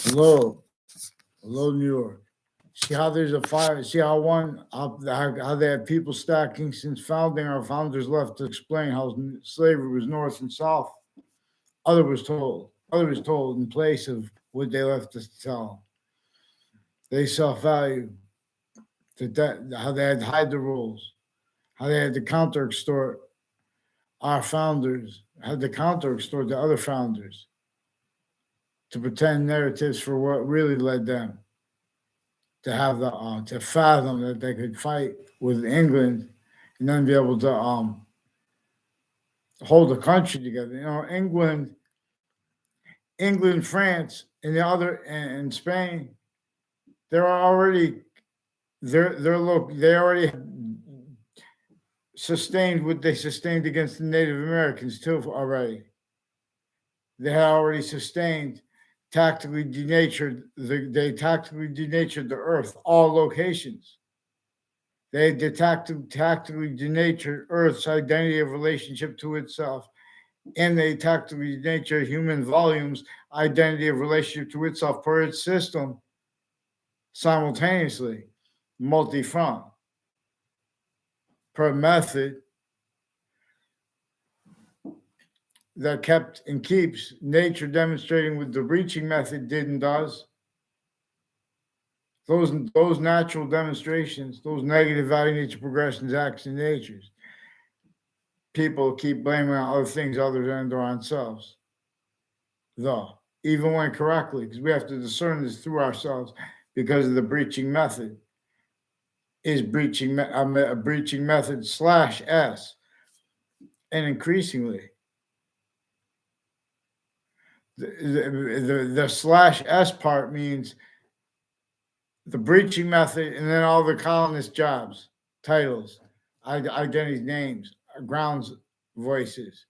Hello, hello, New York. See how there's a fire. See how how they have people stacking since founding. Our founders left to explain how slavery was north and south. Other was told in place of what they left us to tell. They saw value. How they had to hide the rules. How they had to counter extort our founders. Had to counter extort the other founders to pretend narratives for what really led them to fathom that they could fight with England and then be able to hold the country together. England, France, and the other and Spain, they're already they already sustained what they sustained against the Native Americans too already. They had already sustained they tactically denatured the earth, all locations. They tactically denatured Earth's identity of relationship to itself, and they tactically denatured human volumes' identity of relationship to itself per its system simultaneously, multi-front, per method that kept and keeps nature demonstrating what the breaching method did and does. Those natural demonstrations, those negative value nature progressions, acts and natures, people keep blaming on other things other than their own selves. Though, even when correctly, because we have to discern this through ourselves because of the breaching method. Is a breaching method /S. And increasingly, the /S part means the breaching method and then all the colonist jobs, titles, identities, names, grounds, voices.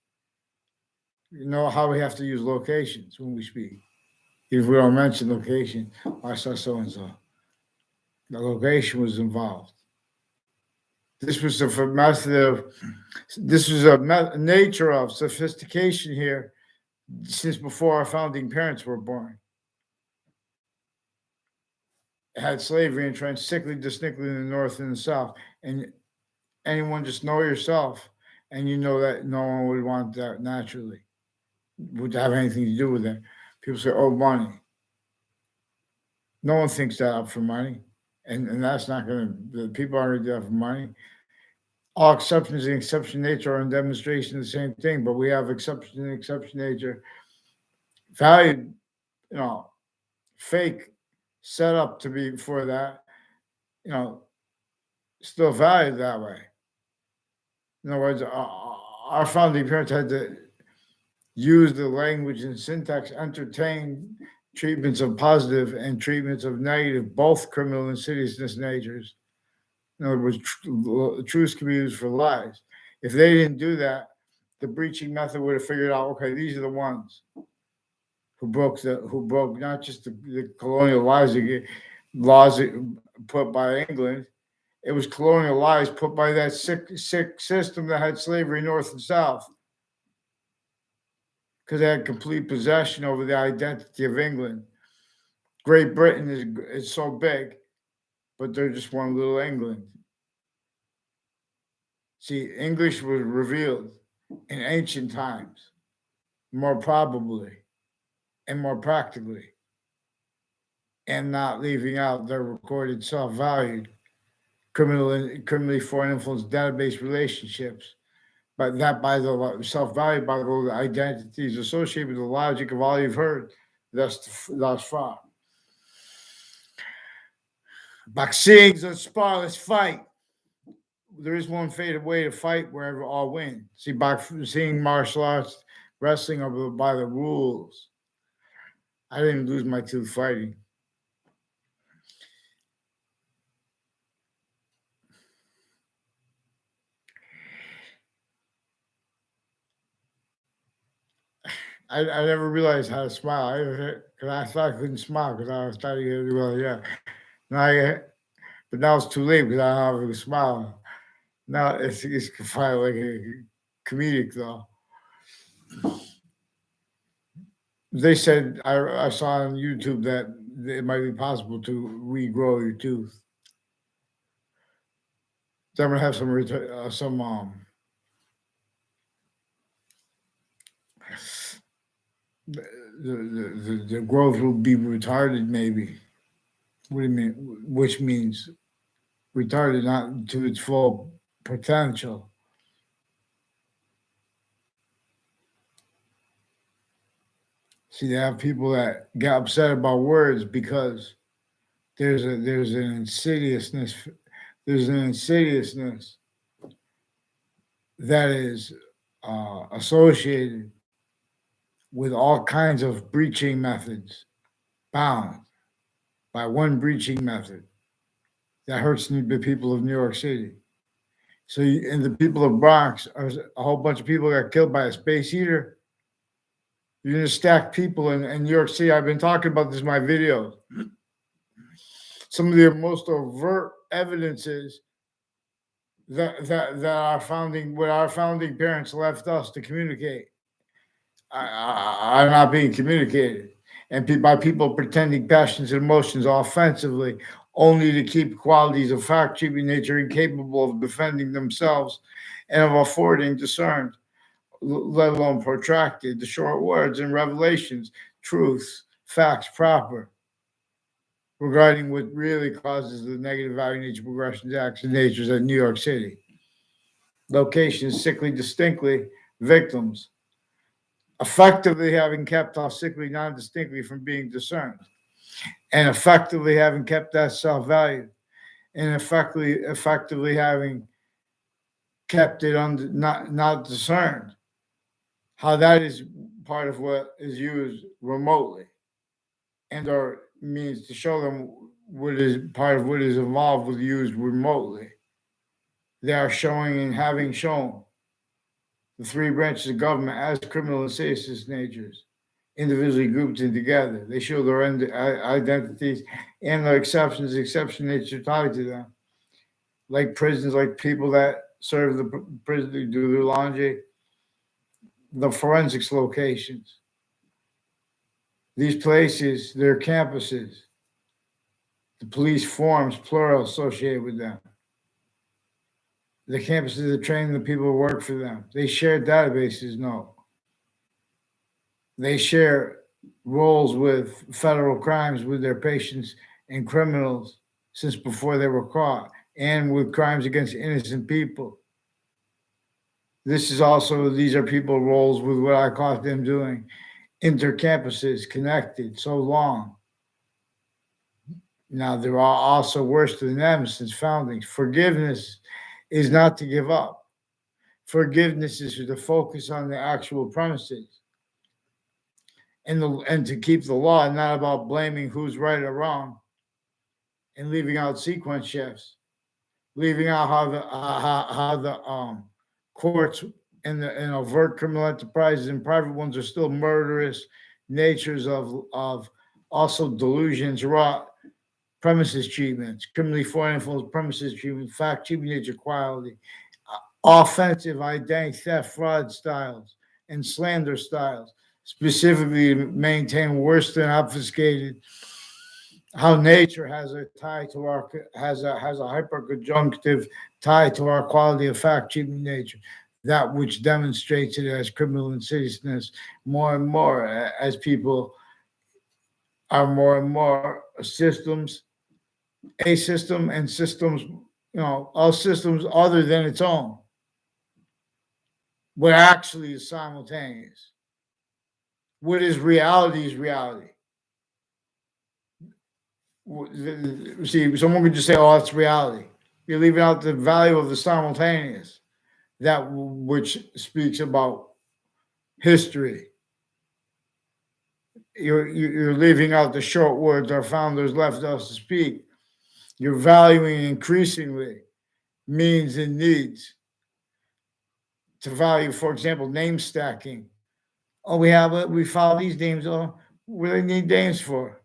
You know how we have to use locations when we speak. If we don't mention location, I saw so and so. The location was involved. This was a method of, this was a nature of sophistication here since before our founding parents were born. It had slavery entrenched sickly, distinctly in the north and the south. And anyone just know yourself, and you know that no one would want that naturally, would have anything to do with that. People say, oh, money. No one thinks that up for money. And that's not going to, the people aren't going to do that for money. All exceptions and exception nature are in demonstration of the same thing, but we have exception and exception nature valued, fake set up to be for that, still valued that way. In other words, our founding parents had to use the language and syntax, entertain treatments of positive and treatments of negative, both criminal and seriousness natures. In other words, truths can be used for lies. If they didn't do that, the breaching method would have figured out, okay, these are the ones who broke not just the colonial laws put by England. It was colonial lies put by that sick system that had slavery north and south, because they had complete possession over the identity of England. Great Britain is so big, but they're just one little England. See, English was revealed in ancient times, more probably and more practically, and not leaving out their recorded self-valued criminally foreign influence database relationships, but that by the self-value, by the identities associated with the logic of all you've heard thus far. Boxing, let's spar, let's fight. There is one fated way to fight wherever all win. Seeing martial arts, wrestling by the rules. I didn't lose my tooth fighting. I never realized how to smile. I thought I couldn't smile because I was starting to get well, yeah. But now it's too late because I don't have a smile. Now it's kind of like a comedic though. They said I saw on YouTube that it might be possible to regrow your tooth. So I'm gonna have some the growth will be retarded maybe. What do you mean? Which means retarded not to its full potential. See, they have people that get upset about words because there's an insidiousness there's an insidiousness that is associated with all kinds of breaching methods, bound by one breaching method that hurts the people of New York City. So, and the people of Bronx, a whole bunch of people got killed by a space heater. You're gonna stack people in New York City. I've been talking about this in my videos. Some of the most overt evidences that our founding parents left us to communicate are not being communicated, and by people pretending passions and emotions offensively, only to keep qualities of fact-keeping nature incapable of defending themselves and of affording discerned, let alone protracted, the short words and revelations, truths, facts proper regarding what really causes the negative value nature progressions, acts, and natures of New York City. Locations sickly distinctly, victims effectively having kept off sickly non-distinctly from being discerned, and effectively having kept that self-value, and effectively having kept it not discerned. How that is part of what is used remotely, and or means to show them what is part of what is involved with used remotely. They are showing and having shown the three branches of government as criminal and citizen natures, individually grouped and together. They show their identities and their exception nature tied to them, like prisons, like people that serve the prison, do their laundry, the forensics locations. These places, their campuses, the police forms, plural, associated with them. The campuses that train the people who work for them. They share databases, no. They share roles with federal crimes with their patients and criminals since before they were caught, and with crimes against innocent people. These are people roles with what I caught them doing. Intercampuses connected so long. Now, there are also worse than them since foundings. Forgiveness is not to give up. Forgiveness is to focus on the actual premises and to keep the law, not about blaming who's right or wrong and leaving out sequence shifts, leaving out how the courts and the overt criminal enterprises and private ones are still murderous natures of also delusions, raw premises treatments, criminally foreign influence premises treatment, fact treatment nature quality, offensive identity theft, fraud styles, and slander styles, specifically to maintain worse than obfuscated how nature has a tie to our has a hyperconjunctive tie to our quality of fact treatment nature, that which demonstrates it as criminal insidiousness more and more as people are more and more systems, a system and systems, all systems other than its own, what actually is simultaneous. What is reality is reality. See, someone could just say, "Oh, that's reality." You're leaving out the value of the simultaneous, that which speaks about history. You're leaving out the short words our founders left us to speak. You're valuing increasingly means and needs to value, for example, name stacking. Oh, we follow these names. Oh, what do they need names for?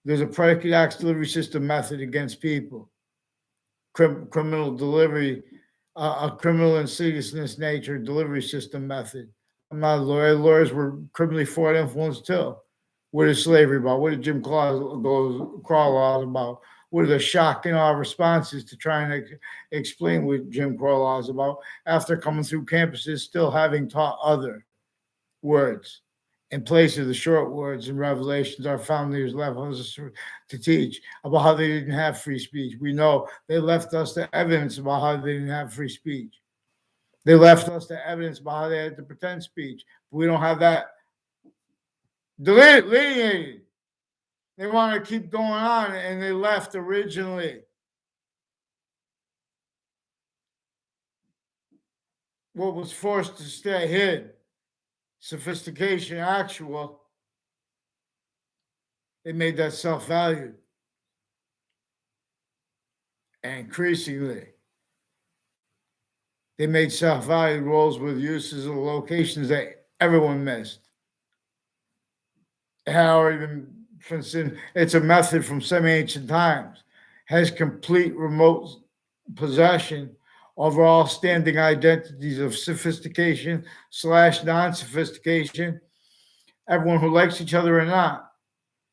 There's a predicate acts delivery system method against people. Criminal delivery, a criminal insidiousness nature delivery system method I'm not a lawyer. Lawyers were criminally fraud influenced too. What is slavery about? What is Jim Crow laws about? What are the shocking responses to trying to explain what Jim Crow laws about after coming through campuses, still having taught other words in place of the short words and revelations our founders left us to teach about how they didn't have free speech. We know they left us the evidence about how they didn't have free speech. They left us the evidence about how they had to pretend speech. But we don't have that delineated. They want to keep going on, and they left originally what was forced to stay hid. Sophistication, actual. They made that self-valued. And increasingly, they made self-valued roles with uses of locations that everyone missed. It had already been considered. It's a method from semi-ancient times. Has complete remote possession over all standing identities of sophistication / non-sophistication, everyone who likes each other or not.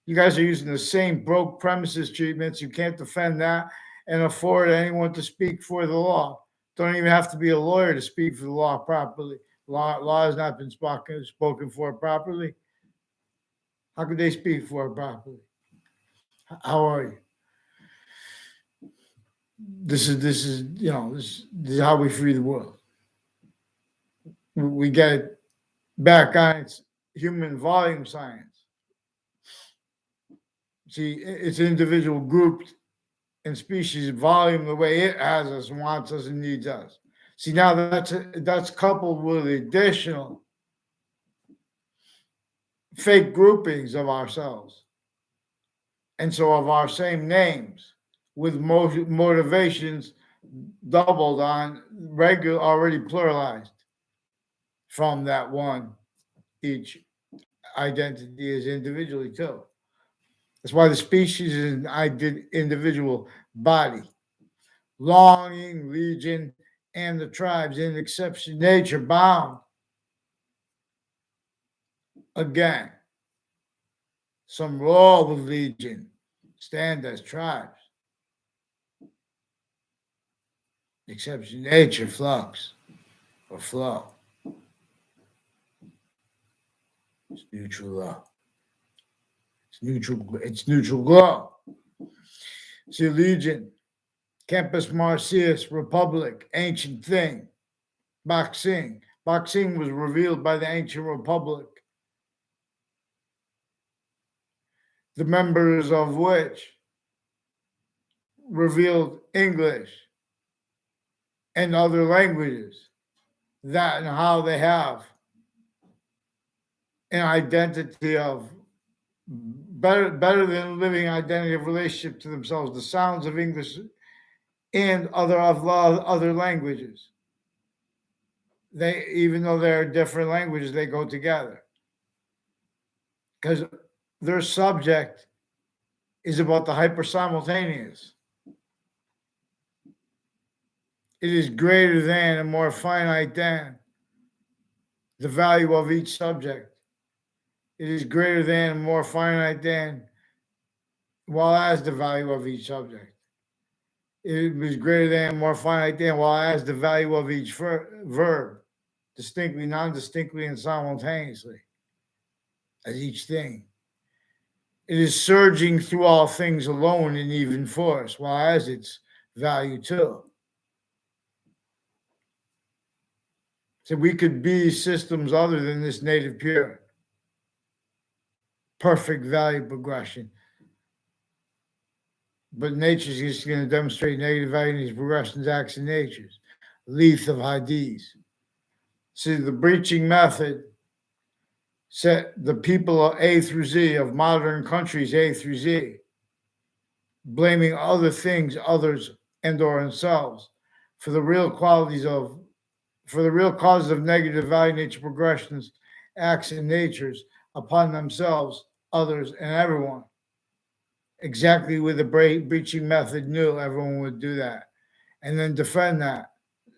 You guys are using the same broke premises treatments. You can't defend that and afford anyone to speak for the law. Don't even have to be a lawyer to speak for the law properly. Law has not been spoken for properly. How could they speak for it properly? How are you? This is how we free the world. We get it back on its human volume science. See, it's individual grouped and species volume the way it has us, wants us, and needs us. See, now that's coupled with additional fake groupings of ourselves, and so of our same names, with motivations doubled on regular, already pluralized from that one. Each identity is individually too. That's why the species is an individual body. Longing, legion, and the tribes in exception nature bound. Again, some role with legion stand as tribes. Exception nature flux or flow. It's neutral law. It's neutral glow. See, legion, Campus Martius, Republic, ancient thing. Boxing. Boxing was revealed by the ancient Republic, the members of which revealed English and other languages, that and how they have an identity of better than living identity of relationship to themselves, the sounds of English and other languages. They, even though they're different languages, they go together because their subject is about the hyper simultaneous. It is greater than and more finite than the value of each subject. It is greater than and more finite than, while as the value of each subject. It is greater than and more finite than, while as the value of each verb, distinctly, non-distinctly, and simultaneously, as each thing. It is surging through all things alone in even force, while as its value too. So we could be systems other than this native pure. Perfect value progression. But nature's just going to demonstrate negative value in these progressions, acts, and natures. Leaf of Hadith. See, the breaching method set the people of A through Z, of modern countries A through Z, blaming other things, others, and or themselves for the real causes of negative value nature progressions, acts, and natures upon themselves, others, and everyone. Exactly with the breaching method knew everyone would do that. And then defend that,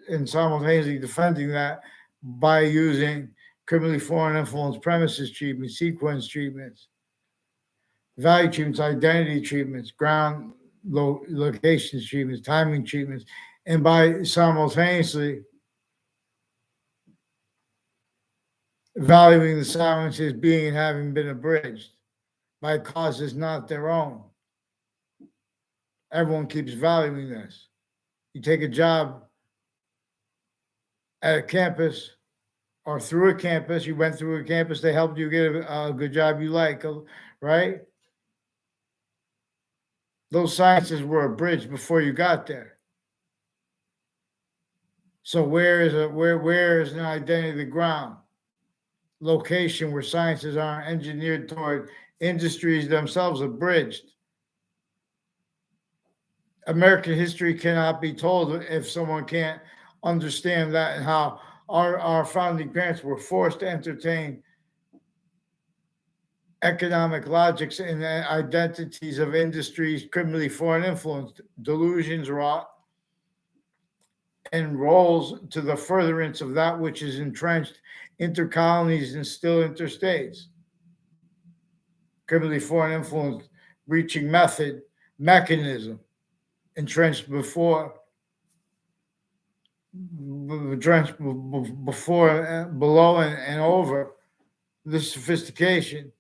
and simultaneously defending that by using criminally foreign influence premises treatments, sequence treatments, value treatments, identity treatments, ground locations treatments, timing treatments, and by simultaneously valuing the silence as being and having been abridged by causes not their own. Everyone keeps valuing this. You take a job at a campus or through a campus, you went through a campus, they helped you get a good job you like, right? Those sciences were abridged before you got there. So where is an identity of the ground? Location where sciences are engineered toward industries themselves abridged. American history cannot be told if someone can't understand that and how our founding parents were forced to entertain economic logics and identities of industries criminally foreign influenced, delusions wrought, and roles to the furtherance of that which is entrenched intercolonies and still interstates. Criminally foreign influence, breaching method, mechanism, entrenched before, below, and over the sophistication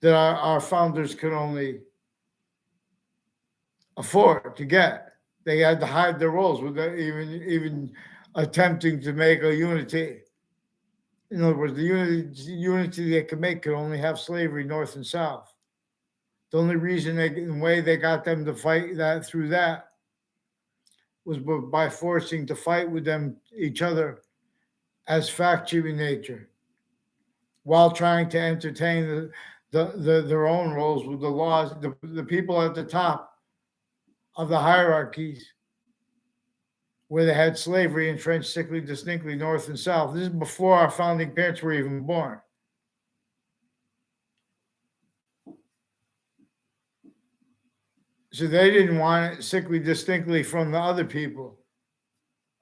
that our founders could only afford to get. They had to hide their roles without even attempting to make a unity. In other words, the unity they could make could only have slavery north and south. The only reason the way they got them to fight that through that was by forcing to fight with them each other as fact-cheating nature, while trying to entertain their own roles with the laws, the people at the top of the hierarchies, where they had slavery entrenched strictly distinctly north and south. This is before our founding parents were even born. So they didn't want it strictly distinctly from the other people.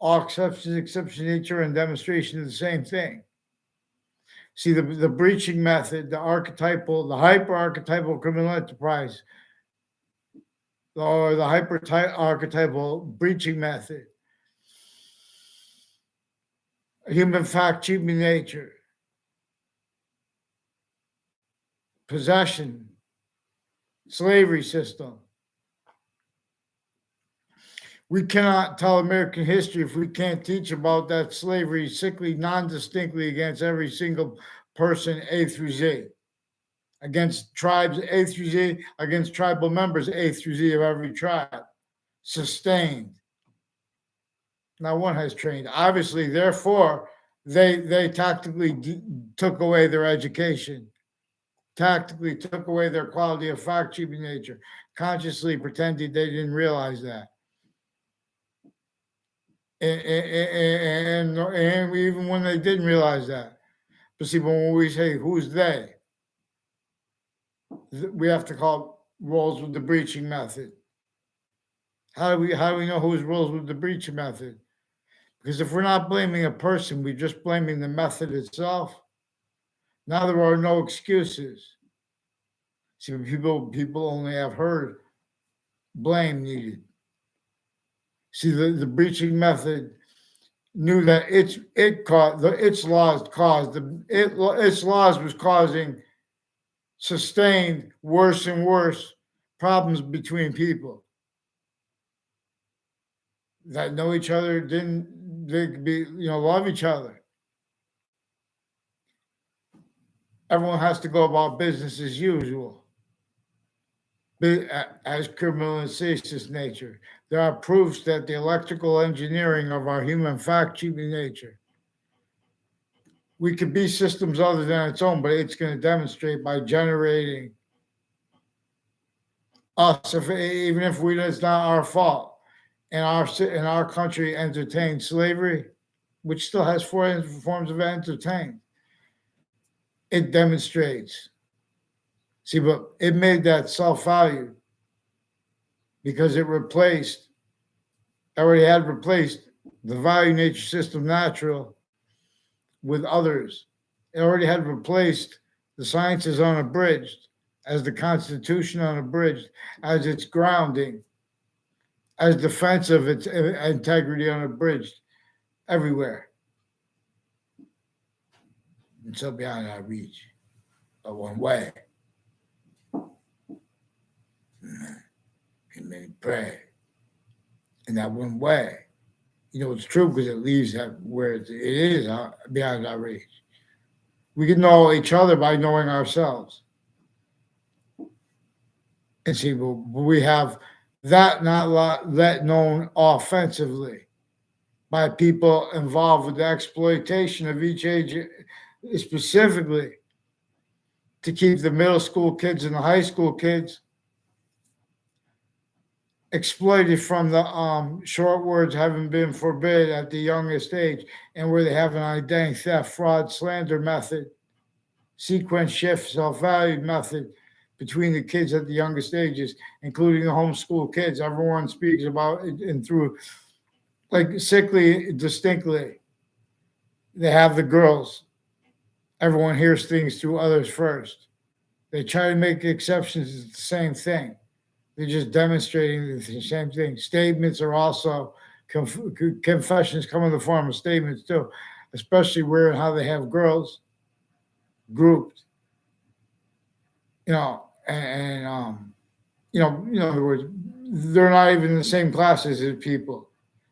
All exception, nature, and demonstration of the same thing. See, the breaching method, the hyper-archetypal criminal enterprise, or the hyper-archetypal breaching method, human fact-cheating nature, possession, slavery system. We cannot tell American history if we can't teach about that slavery sickly, non-distinctly against every single person, A through Z, against tribes, A through Z, against tribal members, A through Z of every tribe, sustained. Now one has trained. Obviously, therefore, they tactically took away their education, tactically took away their quality of fact-cheating nature, consciously pretended they didn't realize that. And even when they didn't realize that. But see, when we say who's they, we have to call roles with the breaching method. How do we know whose roles with the breaching method? Because if we're not blaming a person, we're just blaming the method itself. Now there are no excuses. See, people only have heard blame needed. See, the breaching method knew that its laws was causing sustained worse and worse problems between people that know each other, love each other. Everyone has to go about business as usual. As criminal and seditious nature. There are proofs that the electrical engineering of our human fact-cheating nature, we could be systems other than its own, but it's going to demonstrate by generating us, even if it's not our fault, and our country entertained slavery, which still has four forms of entertainment. It demonstrates. See, but it made that self-value because it already had replaced the value nature system natural with others It already had replaced the sciences unabridged as the Constitution unabridged, as its grounding, as defense of its integrity unabridged everywhere. And so beyond our reach, but one way. And then pray. And that one way, it's true because it leaves that where it is beyond our reach. We can know each other by knowing ourselves. And see, but we have that not let known offensively by people involved with the exploitation of each age, specifically to keep the middle school kids and the high school kids exploited from the short words having been forbid at the youngest age, and where they have an identity theft, fraud, slander method, sequence shift, self-value method between the kids at the youngest ages, including the homeschool kids. Everyone speaks about it, and through like sickly, distinctly, they have the girls. Everyone hears things through others first. They try to make exceptions. It's the same thing. They're just demonstrating the same thing. Statements are also confessions come in the form of statements too, especially where and how they have girls grouped. In other words, they're not even in the same classes as people,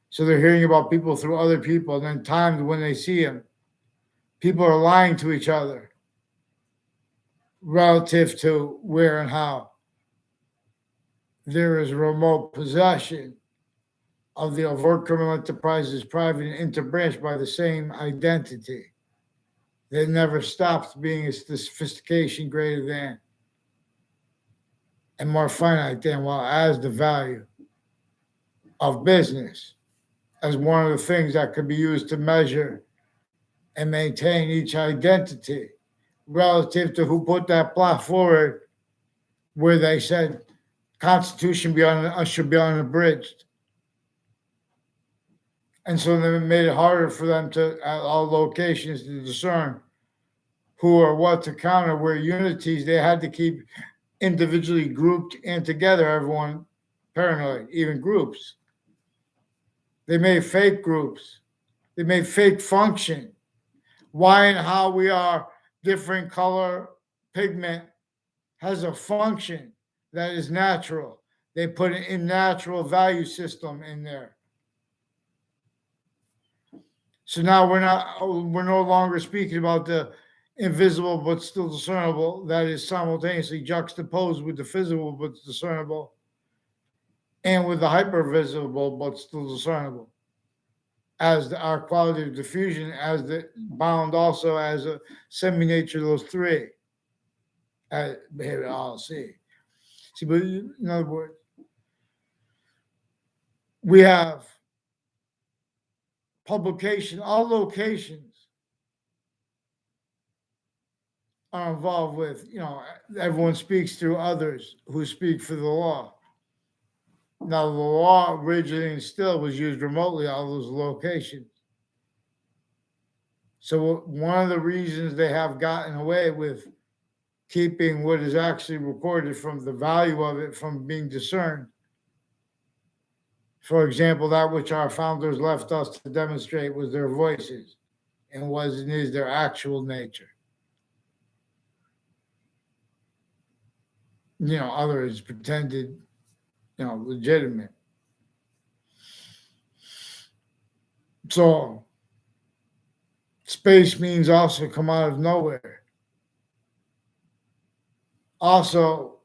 so they're hearing about people through other people. And then times when they see them, people are lying to each other relative to where and how there is remote possession of the overt criminal enterprises, private and interbranch by the same identity. They never stopped being a sophistication greater than and more finite than, well, as the value of business, as one of the things that could be used to measure and maintain each identity relative to who put that plot forward, where they said Constitution should be unabridged. And so they made it harder for them to, at all locations, to discern who or what to counter, where unities they had to keep individually grouped and together, everyone paranoid, even groups. They made fake groups. They made fake function. Why and how we are different color, pigment has a function that is natural. They put an unnatural value system in there. So now we're no longer speaking about the invisible but still discernible that is simultaneously juxtaposed with the physical but discernible, and with the hypervisible but still discernible, as our quality of diffusion, as the bound also as a semi-nature of those three, as behavior all see. See, but in other words, we have publication, all locations are involved with, everyone speaks through others who speak for the law. Now, the law originally and still was used remotely, all those locations. So one of the reasons they have gotten away with keeping what is actually recorded from the value of it from being discerned, for example, that which our founders left us to demonstrate was their voices and was and is their actual nature. Others pretended, legitimate. So space means also come out of nowhere. Also,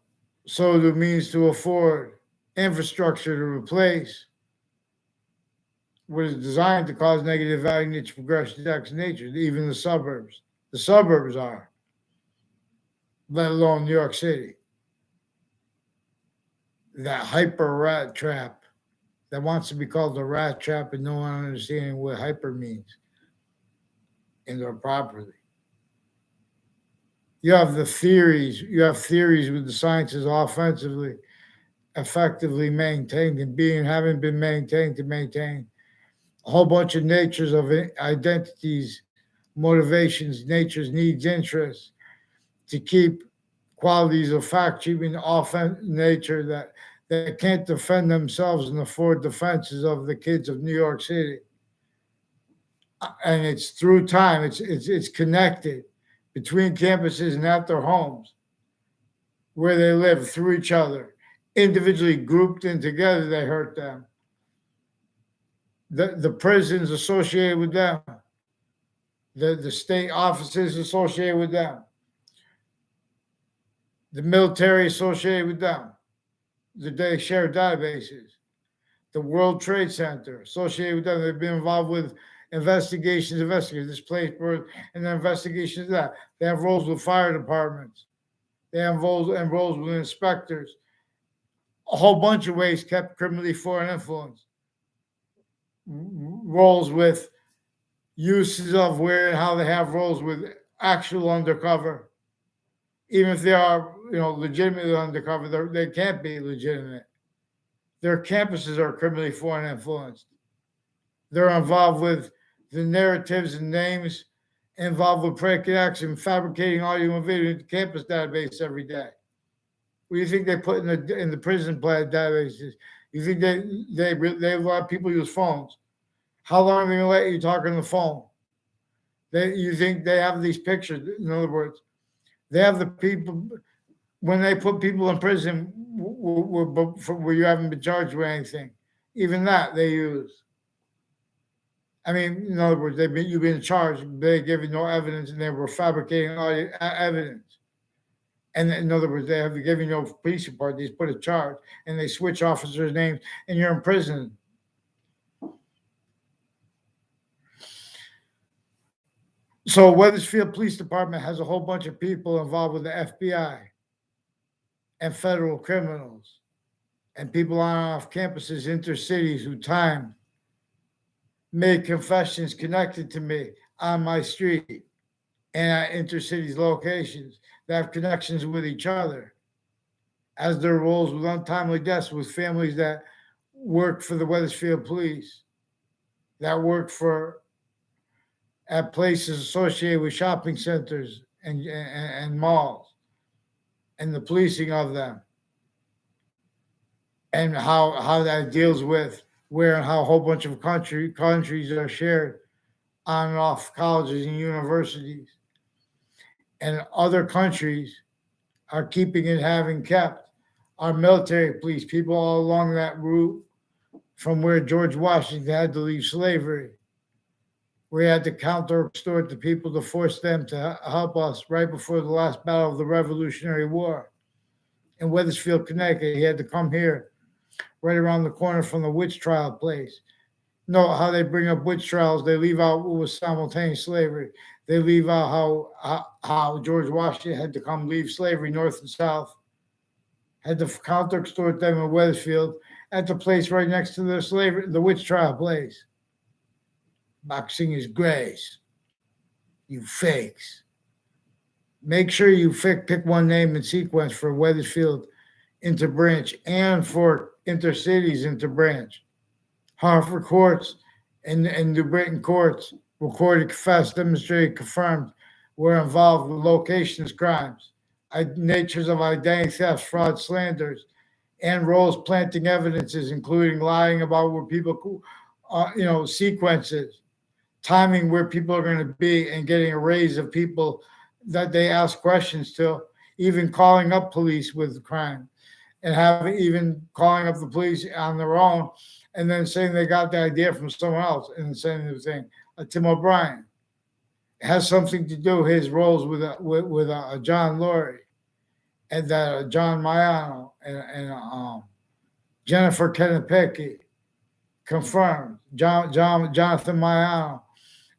so it means to afford infrastructure to replace what is designed to cause negative value nature, progression, nature, even the suburbs. The suburbs are, let alone New York City. That hyper rat trap that wants to be called the rat trap and no one understanding what hyper means indoor properly. You have theories with the sciences offensively, effectively maintained and having been maintained to maintain a whole bunch of natures of identities motivations, natures, needs, interests, to keep qualities of fact, keeping off nature that can't defend themselves in the four defenses of the kids of New York City. And it's through time, it's connected between campuses and at their homes where they live through each other. Individually grouped in together, they hurt them. The prisons associated with them, the state offices associated with them, the military associated with them, they share databases. The World Trade Center associated with them, they've been involved with investigators, this place, and the investigations of that. They have roles with fire departments. They have roles with inspectors. A whole bunch of ways kept criminally foreign influence. Roles with uses of where and how they have roles with actual undercover. Even if they are, legitimately undercover, they can't be legitimate. Their campuses are criminally foreign influenced. They're involved with the narratives and names, involved with predicate acts and fabricating audio and video into campus database every day. What do you think they put in the prison plan databases? You think they let people use phones? How long are they going to let you talk on the phone? You think they have these pictures? In other words, they have the people when they put people in prison where you haven't been charged with anything. Even that they use. I mean, in other words, you've been charged, they give you no evidence, and they were fabricating all your evidence. And in other words, they have given you no police report. They just put a charge, and they switch officers' names, and you're in prison. So Wethersfield Police Department has a whole bunch of people involved with the FBI and federal criminals and people on and off campuses, intercities who timed, made confessions connected to me on my street and at intercities locations that have connections with each other, as their roles with untimely deaths with families that work for the Wethersfield Police, that work at places associated with shopping centers and malls, and the policing of them, and how that deals with where and how a whole bunch of countries are shared on and off colleges and universities. And other countries are keeping and having kept our military police, people all along that route from where George Washington had to leave slavery. We had to counter-extort the people to force them to help us right before the last battle of the Revolutionary War. In Wethersfield, Connecticut, he had to come here, right around the corner from the witch trial place. Know how they bring up witch trials. They leave out what was simultaneous slavery. They leave out how George Washington had to come leave slavery north and south, had to counter-extort them in Wethersfield at the place right next to the witch trial place. Boxing is grace. You fakes. Make sure you pick one name in sequence for Wethersfield Interbranch and for Intercities Interbranch. Hartford courts and New Britain courts recorded, confessed, demonstrated, confirmed were involved with locations crimes, natures of identity thefts, fraud, slanders, and roles planting evidences, including lying about where people, sequences, timing where people are going to be, and getting a raise of people that they ask questions to, even calling up police with crime, and even calling up the police on their own, and then saying they got the idea from someone else, and saying the thing. Tim O'Brien. It has something to do with his roles with John Lurie and John Maiano and Jennifer Kennepecky confirmed. Jonathan Maiano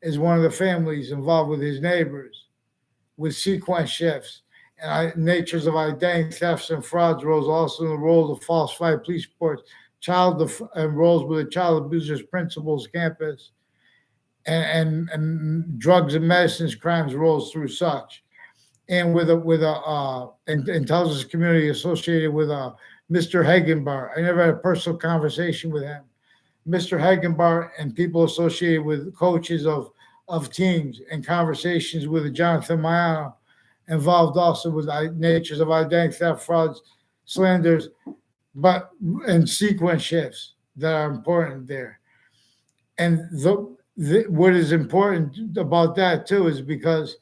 is one of the families involved with his neighbors with sequence shifts and natures of identity thefts and frauds, roles also in the role of falsified police reports, and roles with the child abusers principals campus, and drugs and medicines crimes roles through such, and with a intelligence community associated with Mr. Hagenbar. I never had a personal conversation with him. Mr. Hagenbar and people associated with coaches of of teams and conversations with Jonathan Maiano, involved also with natures of identity theft, frauds, slanders, but and sequence shifts that are important there. And what is important about that too is because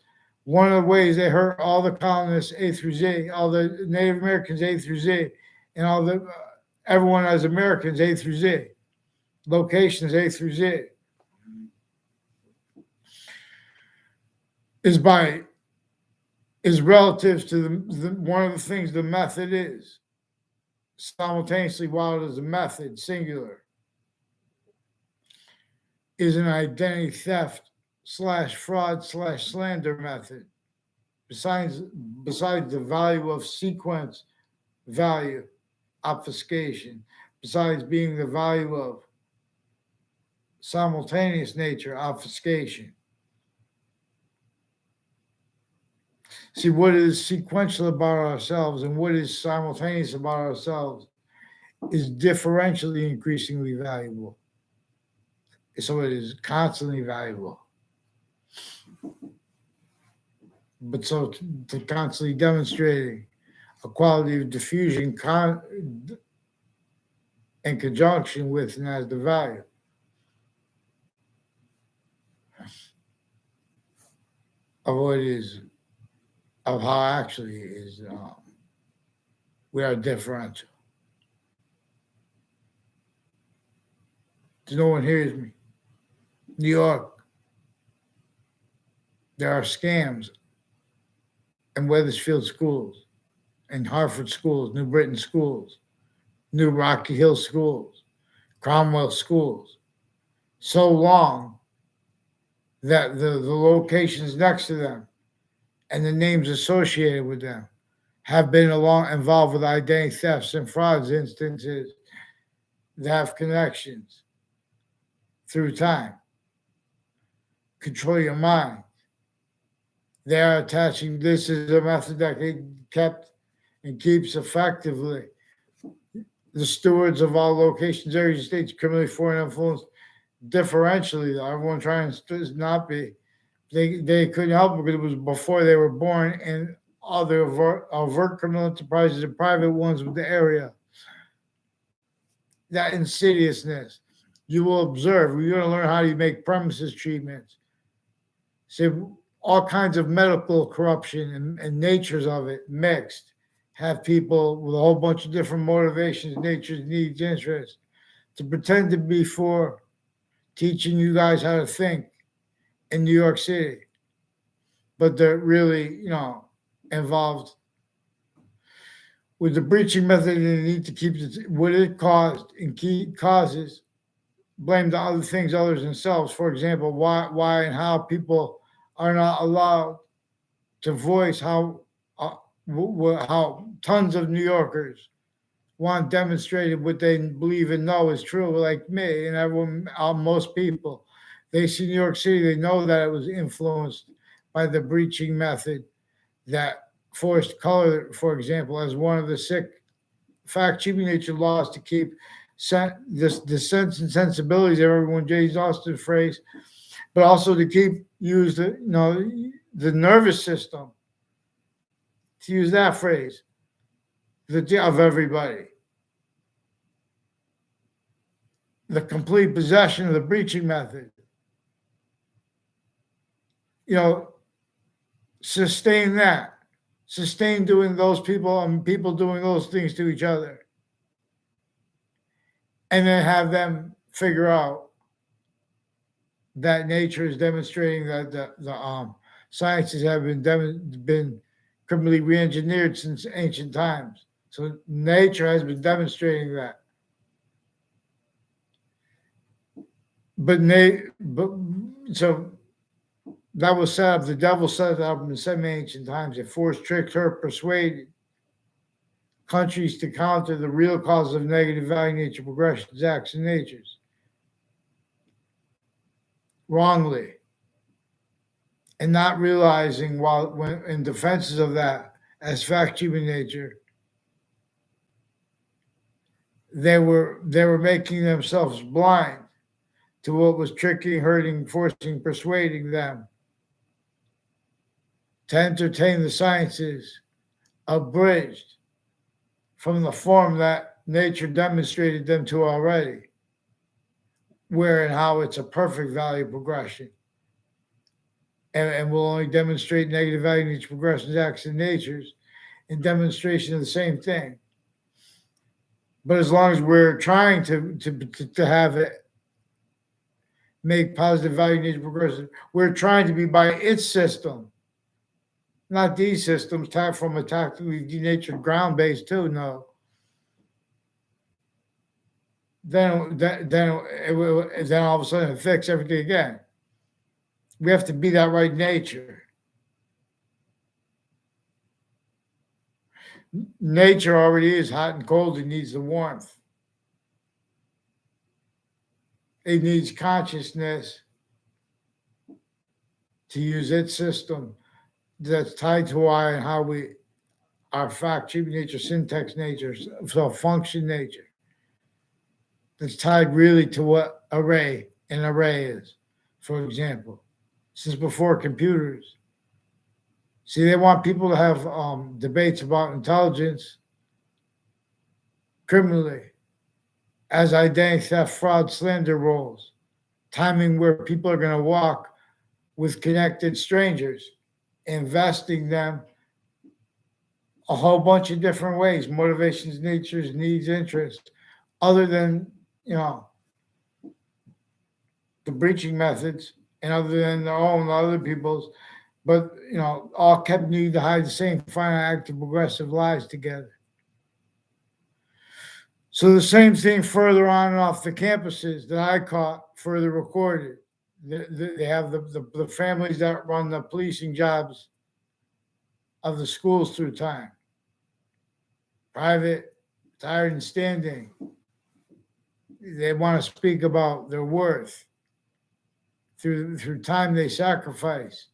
one of the ways they hurt all the colonists A through Z, all the Native Americans A through Z, and all the everyone as Americans A through Z, locations A through Z, is relative to one of the things the method is simultaneously, while it is a method singular, is an identity theft / fraud / slander method. Besides the value of sequence value obfuscation, besides being the value of simultaneous nature obfuscation. See, what is sequential about ourselves and what is simultaneous about ourselves is differentially increasingly valuable. So it is constantly valuable. But so to constantly demonstrating a quality of diffusion in conjunction with and as the value. Of what is, of how actually is, we are differential. No one hears me. New York, there are scams in Wethersfield schools, in Hartford schools, New Britain schools, New Rocky Hill schools, Cromwell schools, so long that the locations next to them and the names associated with them have been involved with identity thefts and frauds instances that have connections through time. Control your mind. They are attaching this is a method that kept and keeps effectively the stewards of all locations, areas, states, criminally foreign influence, differentially. Everyone trying to not be. They couldn't help it because it was before they were born, and other overt criminal enterprises and private ones with the area. That insidiousness. You will observe. You're going to learn how you make premises treatments. So all kinds of medical corruption and natures of it mixed. Have people with a whole bunch of different motivations, natures, needs, interests, to pretend to be for teaching you guys how to think in New York City. But they're really, involved with the breaching method, and they need to keep what it caused and causes blamed on other things other than themselves. For example, why and how people are not allowed to voice how tons of New Yorkers want demonstrated what they believe and know is true, like me and everyone, most people. They see New York City, they know that it was influenced by the breaching method that forced color, for example, as one of the sick fact-cheating nature laws to keep the sense and sensibilities of everyone, Jay Austin phrase, but also to use the nervous system, to use that phrase, of everybody. The complete possession of the breaching method. Sustain that. Sustain doing those people and people doing those things to each other. And then have them figure out that nature is demonstrating that the sciences have been criminally re-engineered since ancient times. So nature has been demonstrating that. So that was set up. The devil set it up in some ancient times. It forced, tricked, hurt, persuaded countries to counter the real cause of negative value nature progressions, acts, and natures wrongly, and not realizing when in defenses of that as fact-cheating nature, they were making themselves blind to what was tricking, hurting, forcing, persuading them to entertain the sciences, abridged from the form that nature demonstrated them to already, where and how it's a perfect value progression. And will only demonstrate negative value nature progressions, acts, and natures in demonstration of the same thing. But as long as we're trying to have it make positive value nature progression, we're trying to be by its system, not these systems tapped from a tactically denatured ground base too. No. Then all of a sudden it fix everything again. We have to be that right nature. Nature already is hot and cold. It needs the warmth. It needs consciousness to use its system that's tied to why and how we are fact, cheap nature, syntax nature, so function nature. That's tied really to what an array is, for example, since before computers. See, they want people to have debates about intelligence criminally as identity theft, fraud, slander roles, timing where people are going to walk with connected strangers, investing them a whole bunch of different ways, motivations, natures, needs, interests, other than, the breaching methods and other than their own, other people's, but, all kept needing to hide the same final active progressive lies together. So the same thing further on and off the campuses that I caught further recorded. They have the families that run the policing jobs of the schools through time. Private, tired and standing. They want to speak about their worth through time they sacrifice.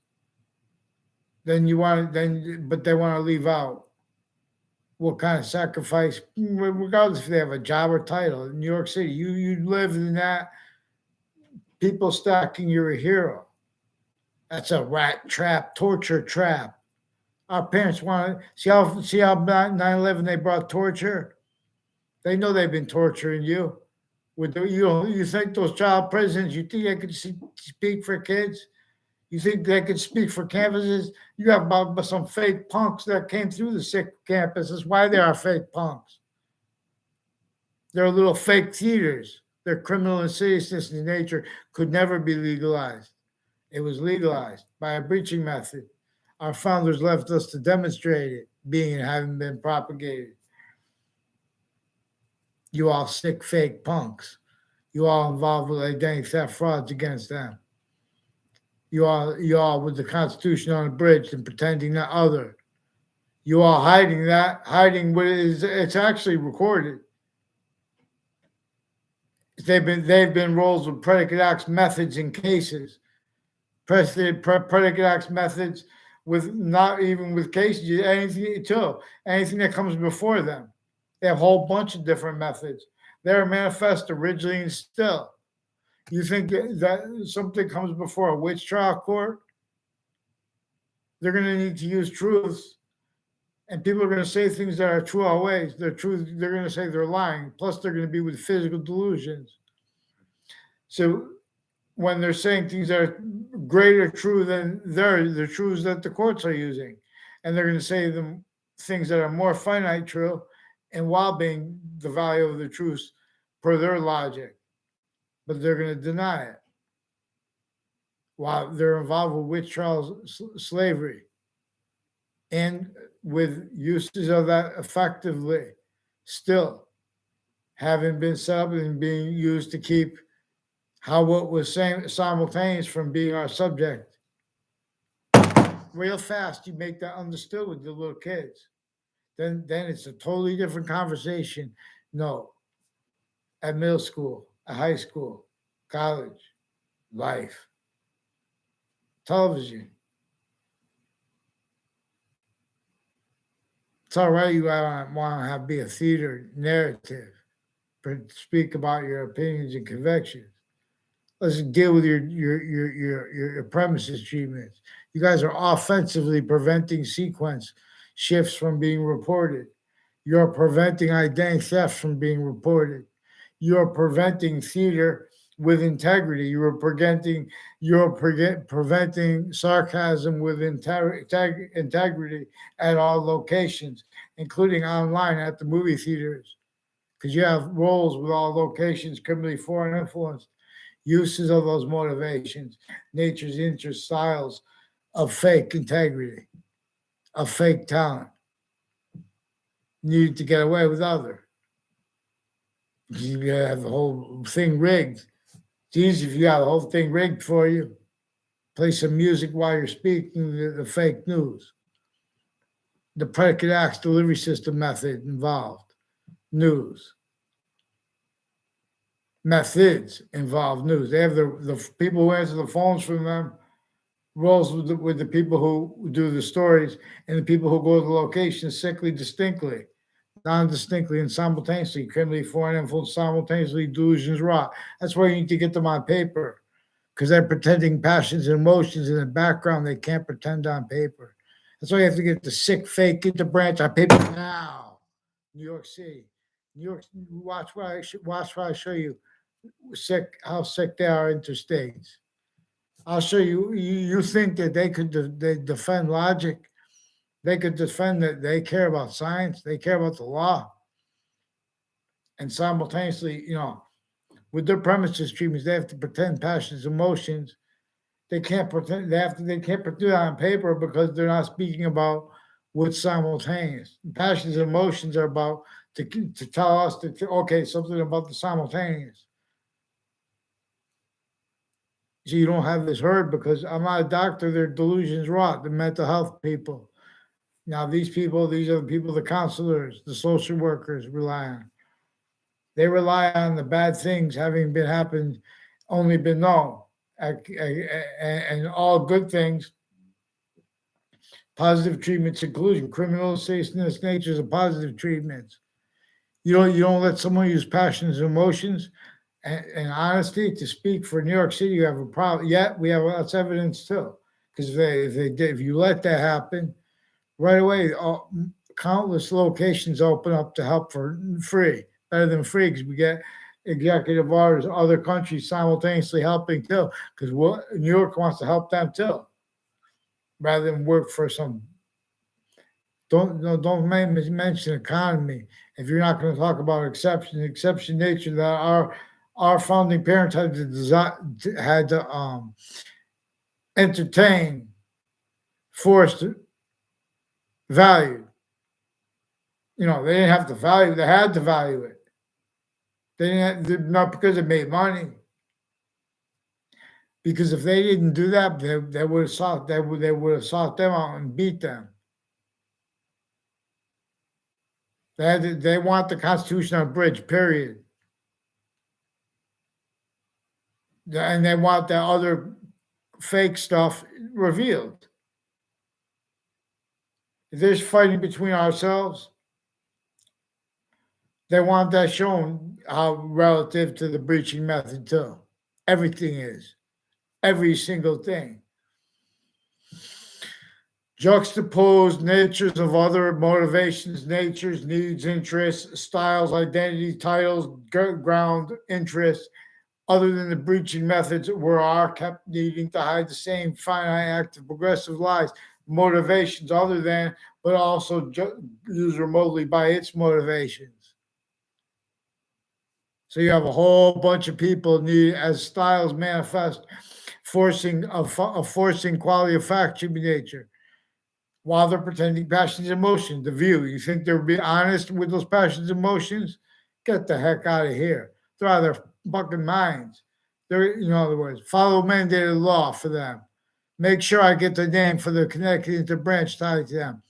But they want to leave out what kind of sacrifice, regardless if they have a job or title. In New York City, you live in that. People stacking, you're a hero. That's a rat trap, torture trap. Our parents want to see how 9/11 they brought torture. They know they've been torturing you. You think those child prisons? You think they could speak for kids? You think they could speak for campuses? You have about some fake punks that came through the sick campuses. Why they are fake punks? They're little fake theaters. Their criminal insidiousness in nature could never be legalized. It was legalized by a breaching method. Our founders left us to demonstrate it, being and having been propagated. You all sick fake punks. You all involved with identity theft frauds against them. You all with the Constitution on a bridge and pretending that other. You all hiding what is, it's actually recorded. They've been roles with predicate acts, methods, and cases. Predicate acts, methods with not even with cases, anything that comes before them. They have a whole bunch of different methods. They're manifest originally and still. You think that something comes before a witch trial court? They're going to need to use truths, and people are going to say things that are true always. They're true. They're going to say they're lying. Plus, they're going to be with physical delusions. So, when they're saying things that are greater true than the truths that the courts are using, and they're going to say them things that are more finite true, and while being the value of the truths per their logic. But they're going to deny it while they're involved with witch trials, slavery, and with uses of that effectively still having been set up and being used to keep what was simultaneous from being our subject. Real fast, you make that understood with the little kids. Then it's a totally different conversation. No, at middle school, at high school, college, life, television. It's all right. You want to be a theater narrative, speak about your opinions and convictions. Let's deal with your premises treatments. You guys are offensively preventing sequence shifts from being reported. You're preventing identity theft from being reported. You're preventing theater with integrity. You're preventing sarcasm with integrity at all locations, including online at the movie theaters, because you have roles with all locations, criminally foreign influence, uses of those motivations, nature's interest, styles of fake integrity, of fake talent, needed to get away with other. You have the whole thing rigged. It's easy if you got the whole thing rigged for you. Play some music while you're speaking the fake news. The predicate acts delivery system method involved. News. Methods involve news. They have the people who answer the phones from them rolls with the people who do the stories and the people who go to the location sickly distinctly, non-distinctly and simultaneously, criminally foreign influence simultaneously, delusions rot. That's why you need to get them on paper, because they're pretending passions and emotions in the background they can't pretend on paper. That's why you have to get the sick fake into branch on paper now. New York City. New York, watch what I show you how sick they are interstates. I'll show you. You think that they defend logic? They could defend that they care about science. They care about the law, and simultaneously, with their premises treatments, they have to pretend passions, emotions. They can't pretend. They can't do that on paper because they're not speaking about what's simultaneous. Passions and emotions are about to tell us that okay, something about the simultaneous. So you don't have this herd because I'm not a doctor. Their delusions rot. The mental health people. Now these are the people, the counselors, the social workers rely on. They rely on the bad things having been happened, only been known, and all good things. Positive treatments inclusion criminal safeness natures of positive treatments. You don't let someone use passions and emotions and honesty to speak for New York City. You have a problem. Yet we have that's evidence too, because if you let that happen, right away, countless locations open up to help for free, better than free, because we get executive orders, other countries simultaneously helping too, because New York wants to help them too, rather than work for some. Don't mention economy if you're not going to talk about exception nature that our founding parents had to entertain, forced, value. They didn't have to value; they had to value it. They didn't not because it made money. Because if they didn't do that, they would have sought them out and beat them. They want the Constitution abridged, period. And they want that other fake stuff revealed. If there's fighting between ourselves, they want that shown how relative to the breaching method too. Everything is. Every single thing. Juxtaposed natures of other motivations, natures, needs, interests, styles, identity, titles, ground, interests, other than the breaching methods were are kept needing to hide the same finite active progressive lies, motivations other than, but also used remotely by its motivations. So you have a whole bunch of people need as styles manifest, forcing quality of fact human nature, while they're pretending passions and emotions. The view, you think they'll be honest with those passions and emotions? Get the heck out of here. They're out of their fucking minds. In other words, follow mandated law for them. Make sure I get the name for the Connecticut branch tied to them.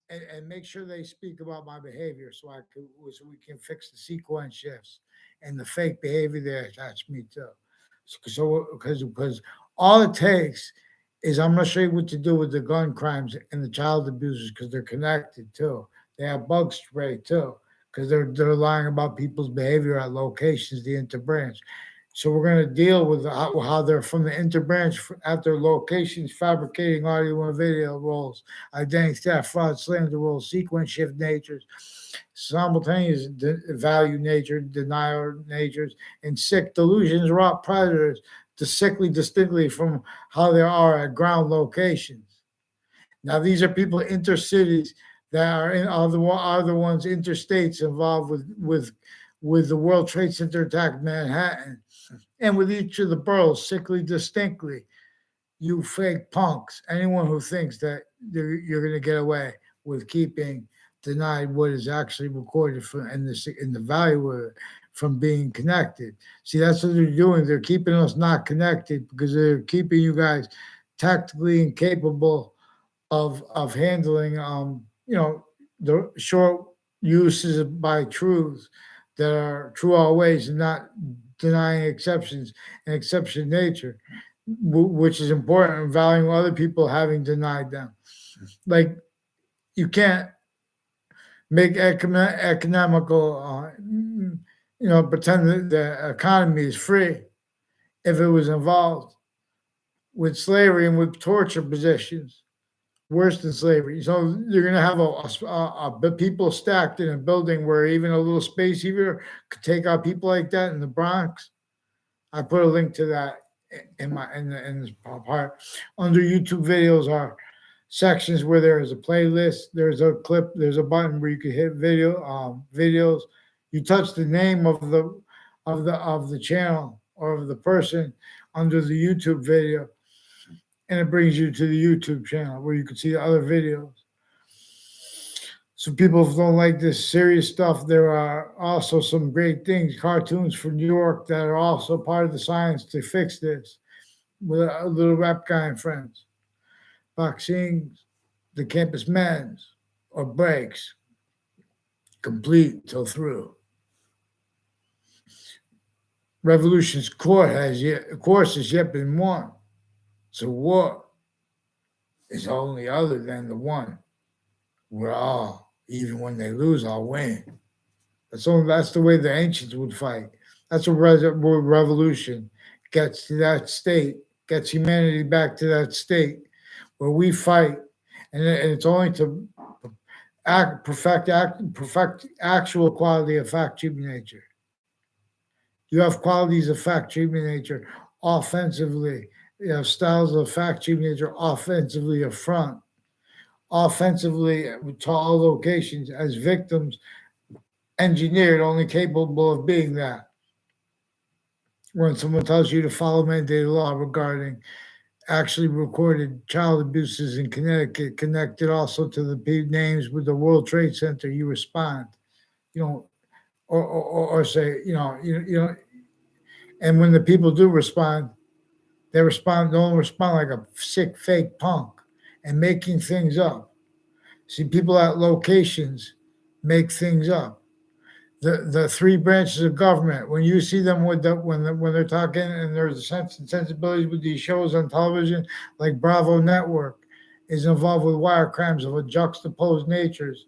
And make sure they speak about my behavior so we can fix the sequence shifts and the fake behavior they attach me to. So because all it takes is I'm going to show you what to do with the gun crimes and the child abusers because they're connected too. They have bug spray too because they're lying about people's behavior at locations, the interbranch. So we're going to deal with how they're from the interbranch at their locations, fabricating audio and video roles, identity theft, fraud, slander roles, sequence shift natures, simultaneous value nature, denial natures, and sick delusions, raw predators, to sickly distinctly from how they are at ground locations. Now, these are people intercities that are the ones interstates involved with the World Trade Center attack in Manhattan, and with each of the boroughs, sickly distinctly. You fake punks, anyone who thinks that you're going to get away with keeping denied what is actually recorded from in the value of it from being connected. See, that's what they're doing. They're keeping us not connected because they're keeping you guys tactically incapable of handling the short uses by truths that are true always and not denying exceptions and exception nature, which is important and valuing other people having denied them. Like, you can't make economical pretend that the economy is free if it was involved with slavery and with torture positions worse than slavery. So you're going to have a people stacked in a building where even a little space heater could take out people like that in the Bronx. I put a link to that in this part. Under YouTube videos are sections where there is a playlist. There's a clip. There's a button where you can hit videos. You touch the name of the channel or of the person under the YouTube video, and it brings you to the YouTube channel where you can see other videos. So people who don't like this serious stuff, there are also some great things, cartoons from New York that are also part of the science to fix this with a little rap guy and friends. Boxing, the campus men's, or breaks, complete till through. Revolution's course has yet been won. So war is only other than the one. We're all, even when they lose, I'll win. That's the way the ancients would fight. That's what revolution gets to that state, gets humanity back to that state where we fight, and it's only to perfect actual quality of fact, human nature. You have qualities of fact, human nature offensively. You have styles of fact, human nature offensively up front. Offensively to all locations as victims, engineered, only capable of being that. When someone tells you to follow mandated law regarding actually recorded child abuses in Connecticut, connected also to the names with the World Trade Center, you respond. You know, or say, and when the people do respond, they don't respond like a sick fake punk and making things up. See, people at locations make things up. The three branches of government, when you see them when they're talking, and there's a sense and sensibilities with these shows on television, like Bravo Network is involved with wire crimes of a juxtaposed natures,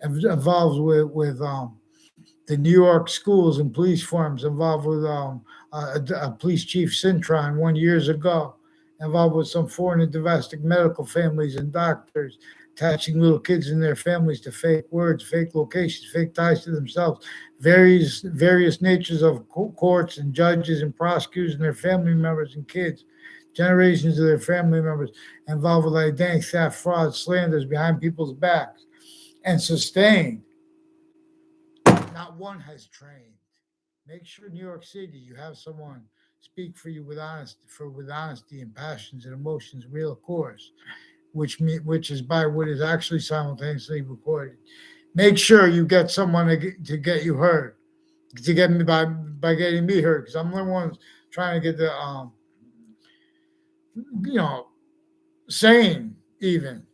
involved with the New York schools and police forms, involved with a police chief Cintron 1 years ago, involved with some foreign and domestic medical families and doctors, attaching little kids and their families to fake words, fake locations, fake ties to themselves, various natures of courts and judges and prosecutors and their family members and kids, generations of their family members involved with identity theft, fraud, slanders behind people's backs, and sustained. Not one has trained. Make sure New York City, you have someone speak for you with honesty and passions and emotions, real course, which is by what is actually simultaneously recorded. Make sure you get someone to get you heard, to get me by getting me heard, because I'm the one trying to get the sane even.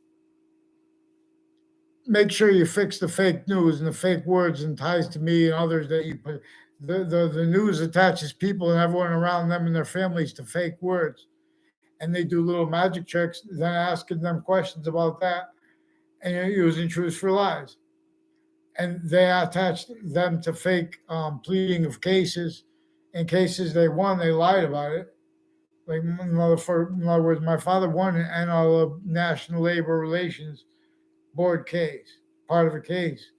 Make sure you fix the fake news and the fake words and ties to me and others that you put. The news attaches people and everyone around them and their families to fake words. And they do little magic tricks, then asking them questions about that, and you're using truths for lies. And they attach them to fake pleading of cases In cases they won, they lied about it. Like, in other words, my father won an NL National Labor Relations Board case, part of a case.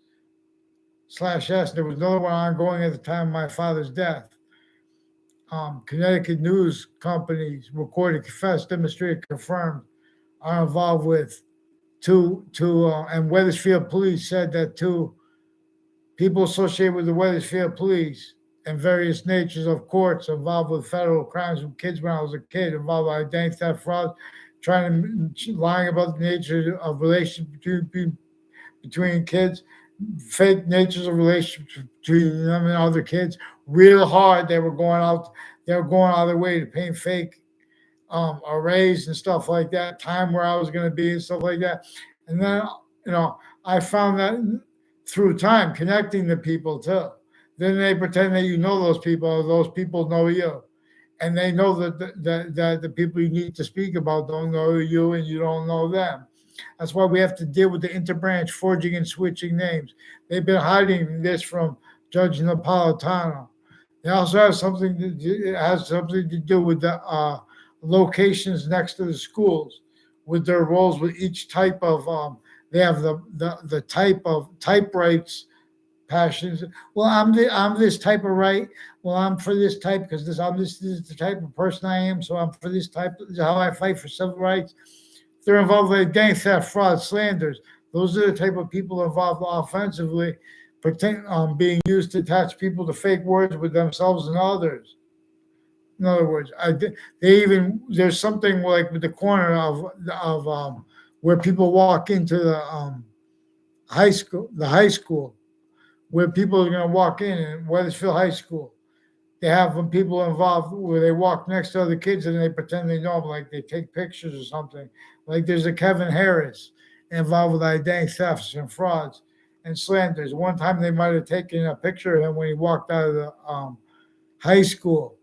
/S. There was another one ongoing at the time of my father's death. Connecticut news companies recorded, confessed, demonstrated, confirmed are involved with and Wethersfield police said that two people associated with the Wethersfield police and various natures of courts involved with federal crimes with kids when I was a kid, involved with identity theft, fraud, lying about the nature of relations between kids, fake natures of relationships between them and other kids, real hard. They were going out of their way to paint fake arrays and stuff like that, time where I was going to be and stuff like that. And then, I found that through time, connecting the people too. Then they pretend that you know those people know you. And they know that the people you need to speak about don't know you and you don't know them. That's why we have to deal with the interbranch forging and switching names. They've been hiding this from Judge Napolitano. They also have something to do with the locations next to the schools, with their roles with each type of. They have the type of type rights, passions. Well, I'm this type of right. Well, I'm for this type because this is the type of person I am. So I'm for this type. This is how I fight for civil rights. They're involved with gang theft, fraud, slanders. Those are the type of people involved offensively, being used to attach people to fake words with themselves and others. In other words, there's something like with the corner of where people walk into the high school, where people are going to walk in Wethersfield High School. They have people involved where they walk next to other kids and they pretend they know them, like they take pictures or something. Like there's a Kevin Harris involved with identity thefts and frauds and slanders. One time they might have taken a picture of him when he walked out of the high school.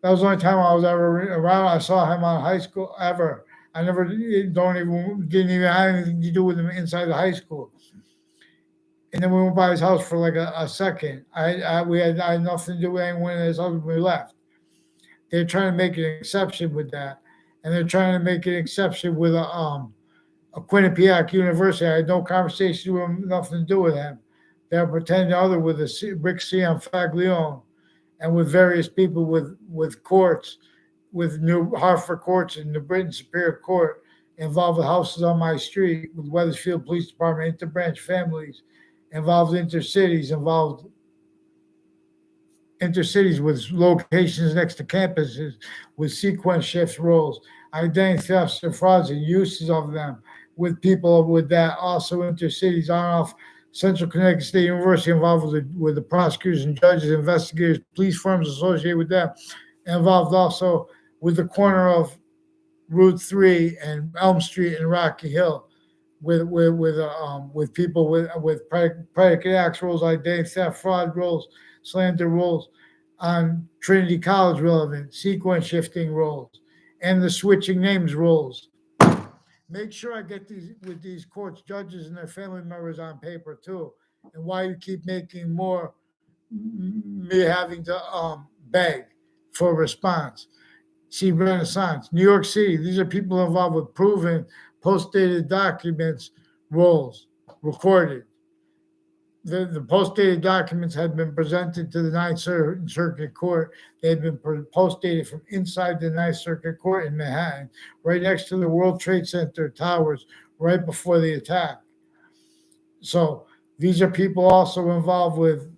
That was the only time I was ever around. I saw him on high school ever. I didn't even have anything to do with him inside the high school. And then we went by his house for like a second. I had nothing to do with anyone in his house when we left. They're trying to make an exception with that. And they're trying to make an exception with a Quinnipiac University. I had no conversation with him, nothing to do with him. They're pretending other with Rick Cianfaglione and with various people with courts, with New Hartford courts and New Britain Superior Court, involved with houses on my street, with Wethersfield Police Department, interbranch families, involved intercities with locations next to campuses, with sequence shifts roles, identity thefts and frauds and uses of them, with people with that, also intercities on off Central Connecticut State University, involved with the prosecutors and judges, investigators, police firms associated with them, involved also with the corner of Route 3 and Elm Street and Rocky Hill, with people with predicate acts roles, identity theft, fraud roles, slander roles, on Trinity College relevant, sequence shifting roles, and the switching names roles. Make sure I get these courts, judges, and their family members on paper too. And why you keep making me having to beg for a response. See Renaissance, New York City. These are people involved with proven post-dated documents roles recorded. The post-dated documents had been presented to the Ninth Circuit Court. They had been post-dated from inside the Ninth Circuit Court in Manhattan, right next to the World Trade Center towers, right before the attack. So these are people also involved with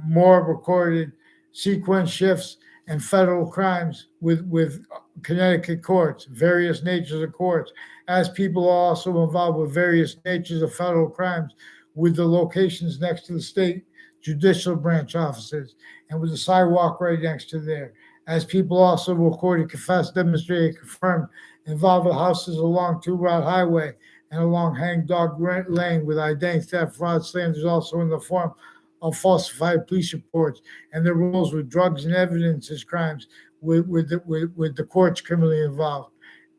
more recorded sequence shifts and federal crimes with Connecticut courts, various natures of courts, as people are also involved with various natures of federal crimes with the locations next to the state judicial branch offices and with the sidewalk right next to there. As people also recorded, confessed, demonstrated, confirmed, involved with houses along Two Route Highway and along Hangdog Lane with identity theft, fraud, slanders, also in the form of falsified police reports, and their roles with drugs and evidences crimes, with the courts criminally involved,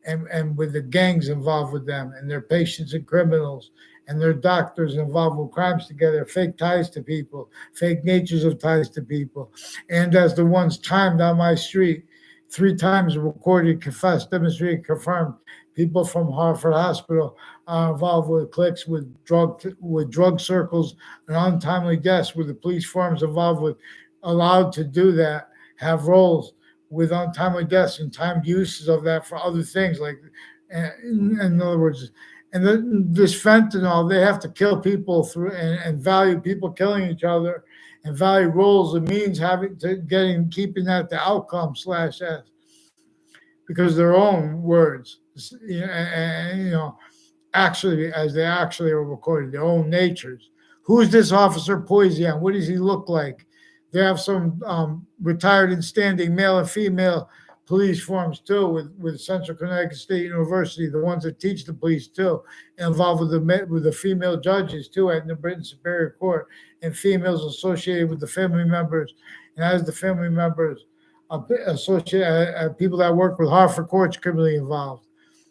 and with the gangs involved with them and their patients and criminals, and they're doctors involved with crimes together, fake ties to people, fake natures of ties to people. And as the ones timed on my street, 3 times recorded, confessed, demonstrated, confirmed, people from Hartford Hospital are involved with cliques, with drug circles, and untimely deaths, with the police forms involved with allowed to do that, have roles with untimely deaths and timed uses of that for other things, like, in other words, and this fentanyl, they have to kill people through and value people killing each other, and value roles and means having to getting keeping that the outcome slash s, because their own words, and, actually, as they actually are recorded, their own natures. Who is this officer Poison? What does he look like? They have some retired and standing male and female police forms too, with Central Connecticut State University, the ones that teach the police too, involved with the female judges too at New Britain Superior Court, and females associated with the family members, and as the family members associated people that work with Hartford courts criminally involved,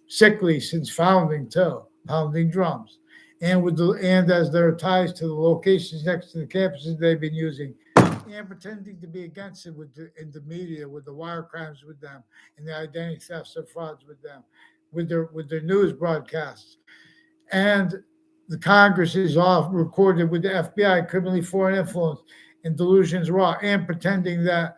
sickly since founding too, pounding drums, and as their ties to the locations next to the campuses they've been using, and pretending to be against it in the media, with the wire crimes with them, and the identity thefts and frauds with them, with their news broadcasts, and the Congress is off recorded with the FBI, criminally foreign influence and delusions raw, and pretending that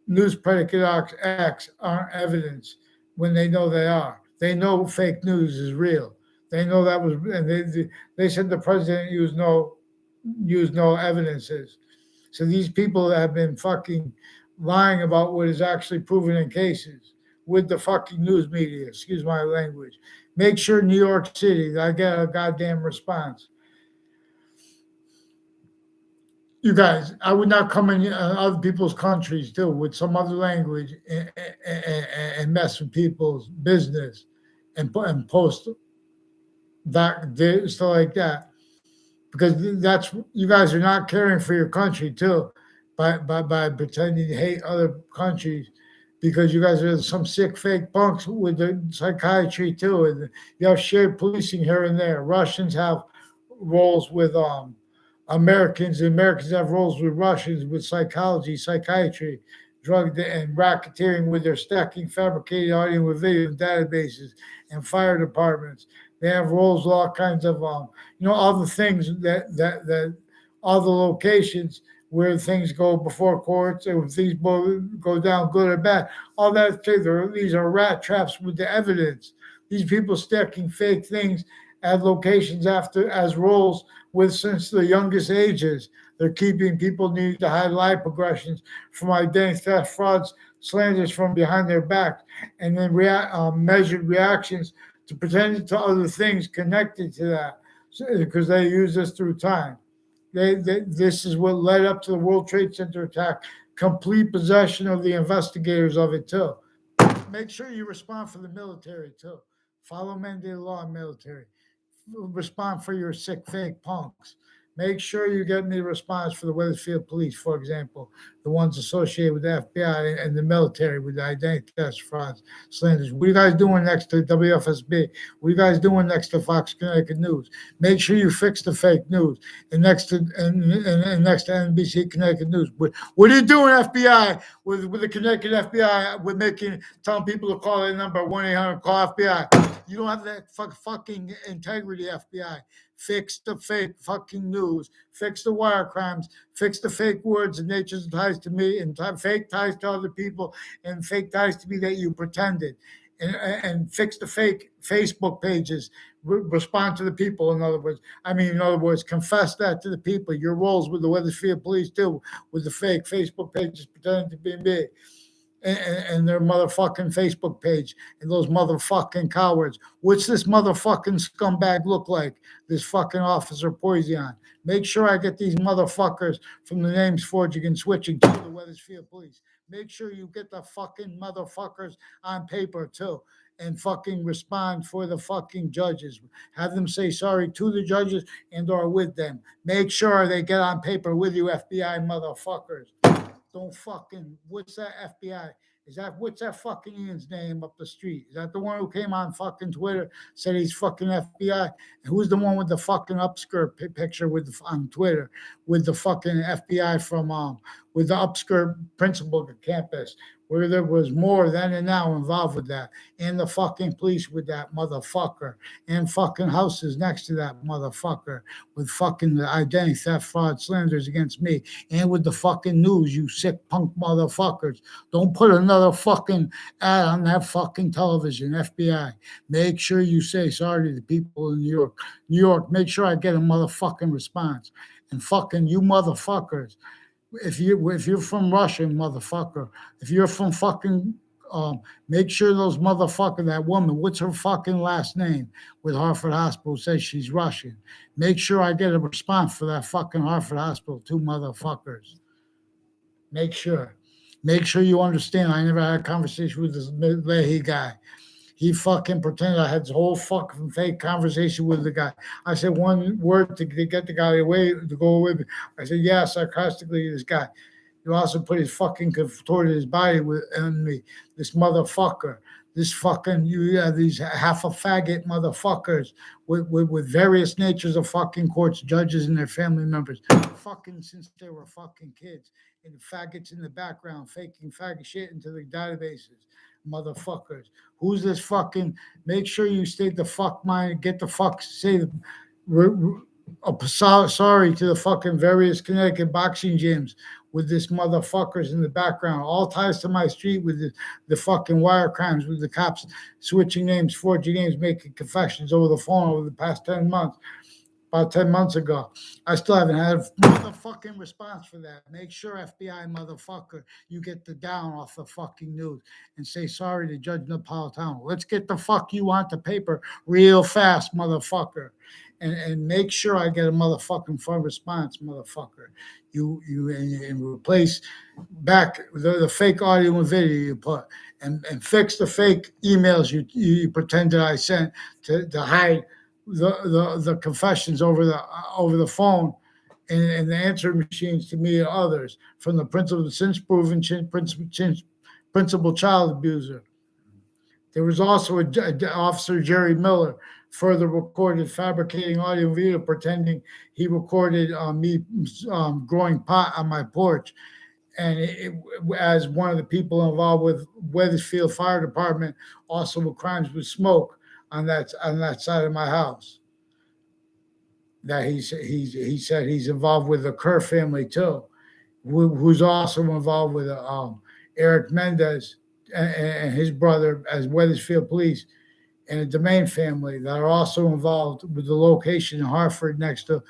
news predicate acts aren't evidence when they know they are. They know fake news is real. They know that was, and they said the president used no evidences. So these people have been fucking lying about what is actually proven in cases with the fucking news media. Excuse my language. Make sure New York City, I get a goddamn response. You guys, I would not come in other people's countries too with some other language and mess with people's business and post that stuff like that, because that's, you guys are not caring for your country too by pretending to hate other countries, because you guys are some sick fake punks with the psychiatry too, and you have shared policing here and there. Russians have roles with Americans, and Americans have roles with Russians with psychology, psychiatry, drug and racketeering, with their stacking, fabricating audio with video databases, and fire departments. They have roles with all kinds of all the things that all the locations where things go before courts, and things go down good or bad. All that these are rat traps with the evidence. These people stacking fake things at locations as roles with since the youngest ages. They're keeping people needing to hide lie progressions from identity theft, frauds, slanders from behind their back, and then measured reactions to pretending to other things connected to that, because they use this through time. This is what led up to the World Trade Center attack. Complete possession of the investigators of it too. Make sure you respond for the military too. Follow mandated law and military. Respond for your sick fake punks. Make sure you get me a response for the Wethersfield police, for example, the ones associated with the FBI and the military with the identity theft, frauds, slanders. What are you guys doing next to WFSB? What are you guys doing next to Fox Connecticut News? Make sure you fix the fake news. And next to NBC Connecticut News. What are you doing, FBI, with the Connecticut FBI, with telling people to call that number 1-800-CALL FBI? You don't have that fucking integrity, FBI. Fix the fake fucking news. Fix the wire crimes. Fix the fake words and natures and ties to me, and fake ties to other people, and fake ties to me that you pretended. And fix the fake Facebook pages. Respond to the people. In other words, confess that to the people. Your roles with the Wethersfield police too, with the fake Facebook pages pretending to be me. And their motherfucking Facebook page, and those motherfucking cowards. What's this motherfucking scumbag look like? This fucking officer Poison. Make sure I get these motherfuckers from the names forging and switching to the Wethersfield police. Make sure you get the fucking motherfuckers on paper too, and fucking respond for the fucking judges. Have them say sorry to the judges and or with them. Make sure they get on paper with you, FBI motherfuckers. Don't fucking, what's that FBI? What's that fucking Ian's name up the street? Is that the one who came on fucking Twitter, said he's fucking FBI? And who's the one with the fucking upskirt picture on Twitter with the fucking FBI from with the upskirt principal of campus, where there was more then and now involved with that, and the fucking police with that motherfucker, and fucking houses next to that motherfucker with fucking identity theft, fraud, slanders against me, and with the fucking news, you sick punk motherfuckers. Don't put another fucking ad on that fucking television, FBI. Make sure you say sorry to the people in New York. New York, make sure I get a motherfucking response. And fucking you motherfuckers, if you're from Russia, motherfucker, if you're from fucking make sure those motherfucker, that woman, what's her fucking last name with Hartford Hospital, says she's Russian. Make sure I get a response for that fucking Hartford Hospital, two motherfuckers. Make sure you understand. I never had a conversation with this Leahy guy. He fucking pretended I had this whole fucking fake conversation with the guy. I said one word to get the guy away, to go away. I said, yeah, sarcastically to this guy. You also put his fucking contorted his body with me. This motherfucker. This fucking, you have these half a faggot motherfuckers with various natures of fucking courts, judges, and their family members. Fucking since they were fucking kids. And the faggots in the background faking faggot shit into the databases. Motherfuckers. Who's this fucking, make sure you state the fuck mind, get the fuck, say sorry to the fucking various Connecticut boxing gyms with this motherfuckers in the background. All ties to my street with the fucking wire crimes, with the cops switching names, forging names, making confessions over the phone over the past 10 months. About 10 months ago. I still haven't had a motherfucking response for that. Make sure, FBI motherfucker, you get the down off the fucking news and say sorry to Judge Napolitano. Let's get the fuck you on the paper real fast, motherfucker. And make sure I get a motherfucking firm response, motherfucker. You and replace back the fake audio and video you put, and fix the fake emails you pretended I sent to hide the confessions over the phone and the answer machines to me and others from the principal, since proven principal child abuser. There was also Officer Jerry Miller further recorded fabricating audio and video, pretending he recorded me growing pot on my porch. And as one of the people involved with Wethersfield Fire Department, also with crimes with smoke on that side of my house. That he said he's involved with the Kerr family too, who's also involved with Eric Mendez and his brother as Wethersfield Police, and the Domain family that are also involved with the location in Hartford next to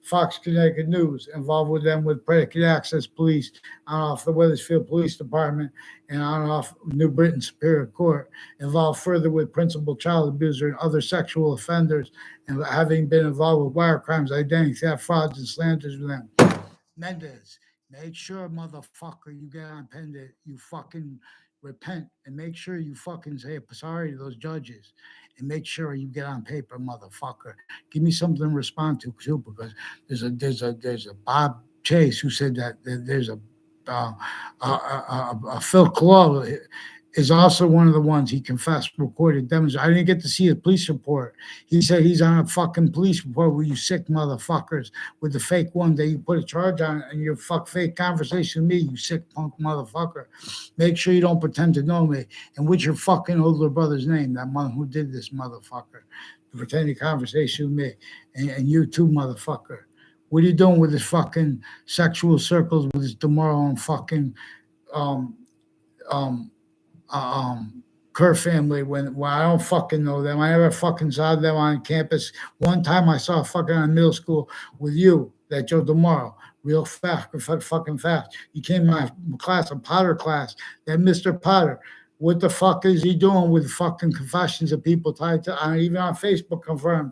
Fox Connecticut News, involved with them with predicate access police on off the Wethersfield Police Department and on off New Britain Superior Court, involved further with principal child abuser and other sexual offenders, and having been involved with wire crimes, identity theft, frauds, and slanders with them. Mendez, make sure, motherfucker, you get on Pendant, you fucking repent, and make sure you fucking say sorry to those judges, and make sure you get on paper, motherfucker. Give me something to respond to too, because there's a Bob Chase who said that there's a Phil Claw is also one of the ones he confessed recorded demonstration. I didn't get to see a police report. He said he's on a fucking police report with you sick motherfuckers with the fake one that you put a charge on and your fake conversation with me, you sick punk motherfucker. Make sure you don't pretend to know me. And what's your fucking older brother's name, that one who did this motherfucker? Pretending conversation with me. And you too, motherfucker. What are you doing with this fucking sexual circles with this DeMauro and fucking Kerr family when I don't fucking know them. I never fucking saw them on campus. One time I saw fucking on middle school with you, that Joe DeMauro, real fast, fucking fast. You came in my class, a Potter class, that Mr. Potter. What the fuck is he doing with fucking confessions of people tied to, even on Facebook confirmed,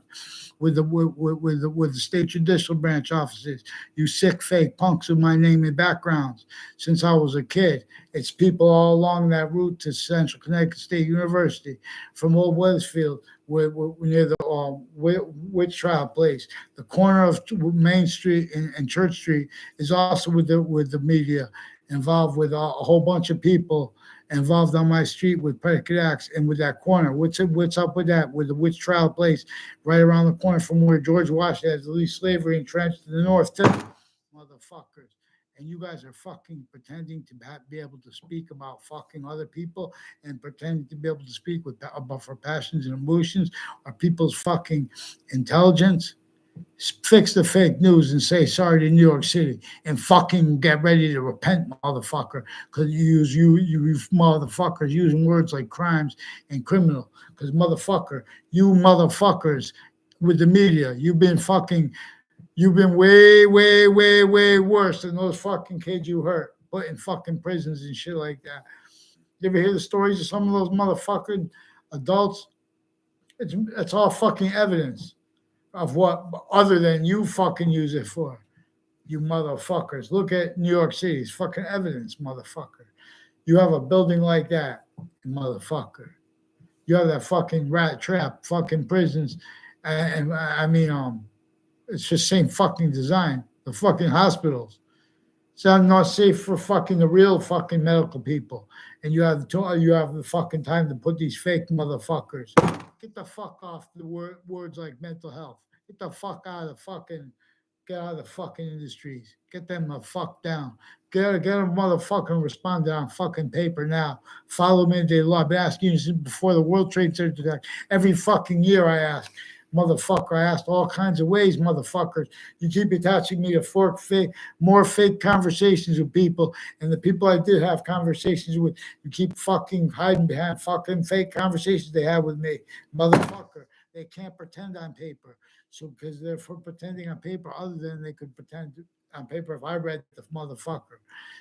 with the state judicial branch offices? You sick fake punks with my name and backgrounds since I was a kid. It's people all along that route to Central Connecticut State University, from Old Wethersfield, near the witch trial place. The corner of Main Street and Church Street is also with the media, involved with a whole bunch of people. involved on my street with predicate acts and with that corner. What's up with that? With the witch trial place right around the corner from where George Washington has the least slavery entrenched in the North too, motherfuckers. And you guys are fucking pretending to be able to speak about fucking other people and pretending to be able to speak about for passions and emotions or people's fucking intelligence. Fix the fake news and say sorry to New York City and fucking get ready to repent, motherfucker, because you motherfuckers using words like crimes and criminal. Because you motherfuckers with the media, you've been way, way, way, way worse than those fucking kids you hurt, put in fucking prisons and shit like that. You ever hear the stories of some of those motherfucking adults? It's all fucking evidence of what other than you fucking use it for. You motherfuckers. Look at New York City. It's fucking evidence, motherfucker. You have a building like that, motherfucker. You have that fucking rat trap, fucking prisons. And I mean, it's just same fucking design. The fucking hospitals. It's not safe for fucking the real fucking medical people. And you have the fucking time to put these fake motherfuckers. Get the fuck off the words like mental health. Get the fuck out of the fucking industries. Get them the fuck down. Get a motherfucking respondent on fucking paper now. Follow me into law. I've been asking you before the World Trade Center attack. Every fucking year I ask. Motherfucker, I asked all kinds of ways, motherfuckers. You keep attaching me to more fake conversations with people, and the people I did have conversations with, you keep fucking hiding behind fucking fake conversations they had with me, motherfucker. They can't pretend on paper, so because they're for pretending on paper, other than they could pretend on paper if I read the motherfucker.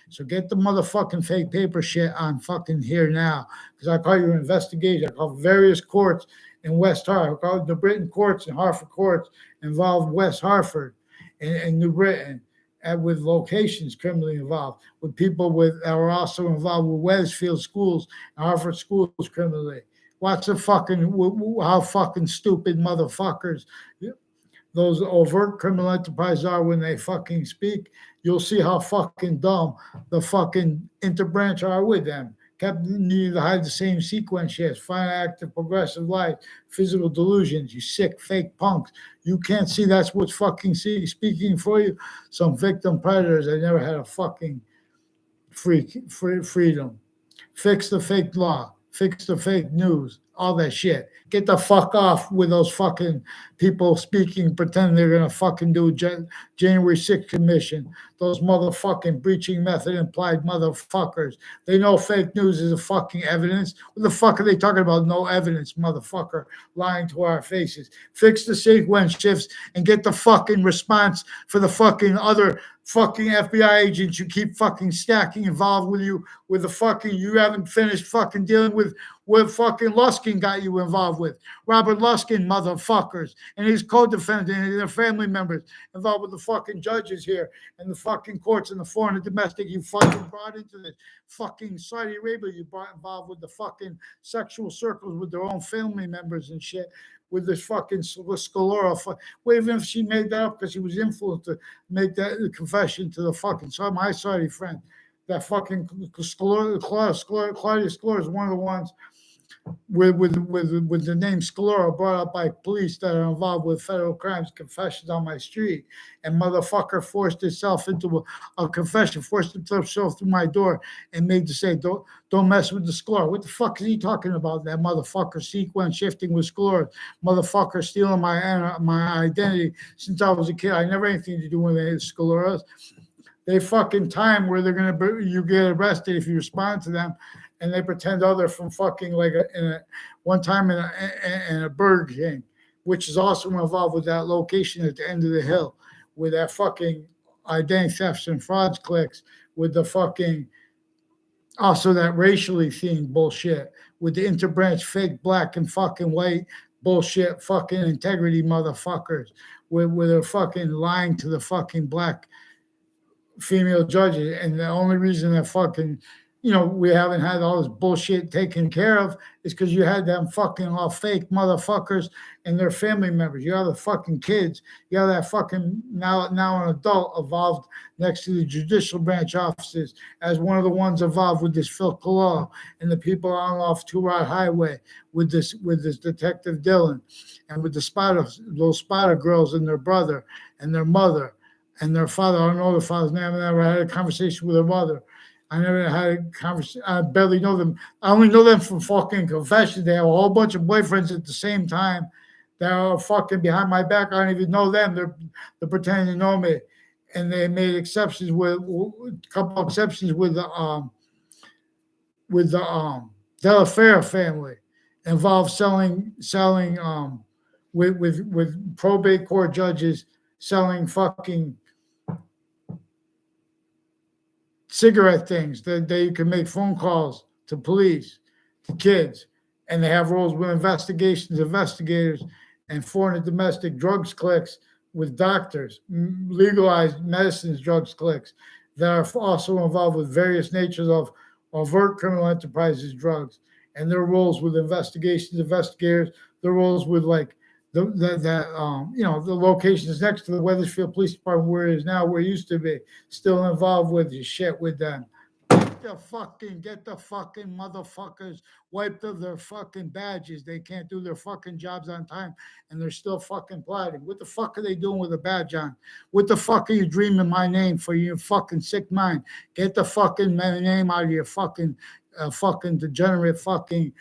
So get the motherfucking fake paper shit on fucking here now, because I call your investigation. I call various courts in West Hartford, the Britain courts and Hartford courts involved West Hartford and New Britain, and with locations criminally involved, with people that are also involved with Wethersfield schools and Hartford schools criminally. Watch how fucking stupid motherfuckers those overt criminal enterprises are when they fucking speak. You'll see how fucking dumb the fucking interbranch are with them. Kept needing to hide the same sequence shit, fine active progressive life, physical delusions, you sick fake punks. You can't see that's what's fucking speaking for you. Some victim predators that never had a fucking freedom. Fix the fake law, fix the fake news, all that shit. Get the fuck off with those fucking people speaking, pretending they're gonna fucking do January 6th commission. Those motherfucking breaching method implied motherfuckers. They know fake news is a fucking evidence. What the fuck are they talking about? No evidence, motherfucker, lying to our faces. Fix the sequence shifts and get the fucking response for the fucking other fucking FBI agents you keep fucking stacking involved with you with the fucking, you haven't finished fucking dealing with what fucking Luskin got you involved with. Robert Luskin, motherfuckers, and his co-defendant and their family members involved with the fucking judges here and the fucking courts and the foreign and domestic you fucking brought into this fucking Saudi Arabia. You brought involved with the fucking sexual circles with their own family members and shit. With this fucking Scalora, well, even if she made that up because she was influenced to make that confession to the fucking my Saudi friend, that fucking Claudia Scalora is one of the ones with the name Scalora brought up by police that are involved with federal crimes, confessions on my street, and motherfucker forced itself into a confession, forced himself through my door and made to say, don't mess with the Scalora. What the fuck is he talking about? That motherfucker sequence shifting with Scalora, motherfucker stealing my identity since I was a kid. I never had anything to do with any Scaloras. They fucking time where they're gonna you get arrested if you respond to them. And they pretend they're from fucking one time in a Burger King, which is also involved with that location at the end of the hill, with that fucking identity thefts and frauds clicks, with the fucking also that racially themed bullshit, with the interbranch fake black and fucking white bullshit fucking integrity motherfuckers, where they're fucking lying to the fucking black female judges, and the only reason that fucking we haven't had all this bullshit taken care of is because you had them fucking all fake motherfuckers and their family members. You have the fucking kids. You have that fucking now an adult involved next to the judicial branch offices as one of the ones involved with this Phil Collo and the people on off Two Rod Highway with this Detective Dylan and with those spotter girls and their brother and their mother and their father. I don't know the father's name. I never had a conversation with their mother. I never had a conversation. I barely know them. I only know them from fucking confessions. They have a whole bunch of boyfriends at the same time that are fucking behind my back. I don't even know them. They're pretending to know me, and they made exceptions with a couple of exceptions with the Della Fera family involved selling with probate court judges selling fucking cigarette things that you can make phone calls to police, to kids, and they have roles with investigators, and foreign and domestic drugs clicks with doctors, legalized medicines drugs clicks that are also involved with various natures of overt criminal enterprises drugs, and their roles with investigators, their roles with like the locations next to the Wethersfield Police Department where it is now, where it used to be, still involved with the shit with them. Get the fucking motherfuckers wiped of their fucking badges. They can't do their fucking jobs on time and they're still fucking plotting. What the fuck are they doing with a badge on? What the fuck are you dreaming my name for, you fucking sick mind? Get the fucking name out of your fucking degenerate fucking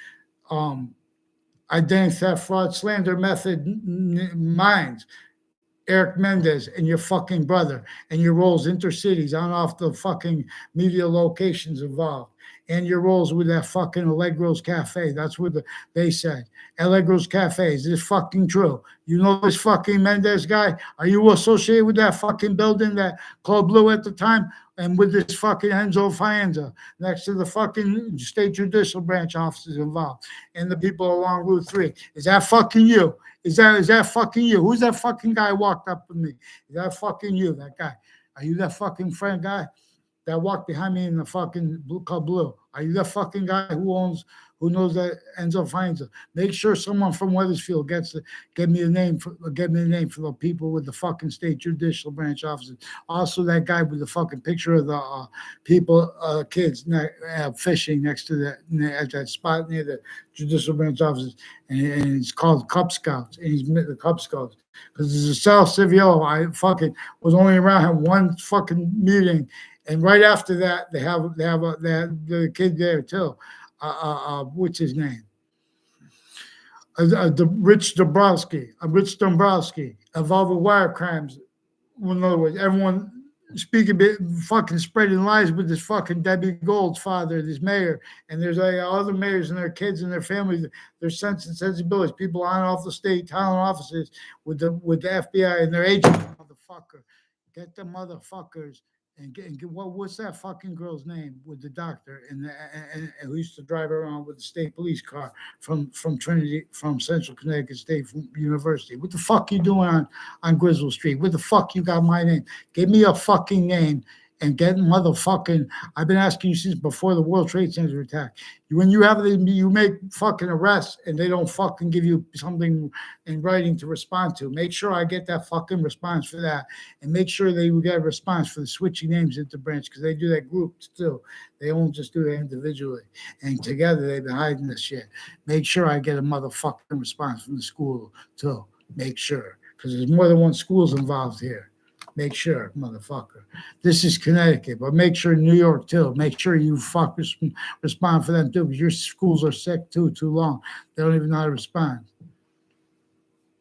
identity theft, fraud, slander method minds. Eric Mendez and your fucking brother and your roles intercities on off the fucking media locations involved, and your roles with that fucking Allegro's Cafe. That's what they said. Allegro's Cafe. Is this fucking true? You know this fucking Mendez guy? Are you associated with that fucking building, that Club Blue at the time? And with this fucking Enzo Fienza next to the fucking state judicial branch offices involved and the people along Route 3. Is that fucking you? Is that fucking you? Who's that fucking guy walked up to me? Is that fucking you, that guy? Are you that fucking friend guy that walked behind me in the fucking Club Blue? Are you that fucking guy who knows that Enzo Fienza? Make sure someone from Wethersfield get me the name for the people with the fucking state judicial branch offices. Also, that guy with the fucking picture of the kids fishing next to that spot near the judicial branch offices, and it's called Cub Scouts, and he's the Cub Scouts because there's a Sal Civiello. I fucking was only around him one fucking meeting. And right after that, they have the kid there too. What's his name? Rich Dombrowski involved with wire crimes. Well, in other words, everyone speaking, fucking spreading lies with this fucking Debbie Gold's father, this mayor, and there's other mayors and their kids and their families, their sense and sensibilities, people on off the state town offices with the FBI and their agents. Motherfucker, get the motherfuckers. And get what's that fucking girl's name with the doctor and who used to drive around with the state police car from Central Connecticut State University? What the fuck you doing on Griswold Street? What the fuck you got my name? Give me a fucking name and get motherfucking. I've been asking you since before the World Trade Center attack. When you make fucking arrests and they don't fucking give you something in writing to respond to, make sure I get that fucking response for that, and make sure they get a response for the switching names into branch, because they do that groups too. They don't just do it individually, and together they've been hiding this shit. Make sure I get a motherfucking response from the school too. Make sure, because there's more than one schools involved here. Make sure, motherfucker. This is Connecticut, but make sure New York too. Make sure you fuckers respond for them too, because your schools are sick too long. They don't even know how to respond.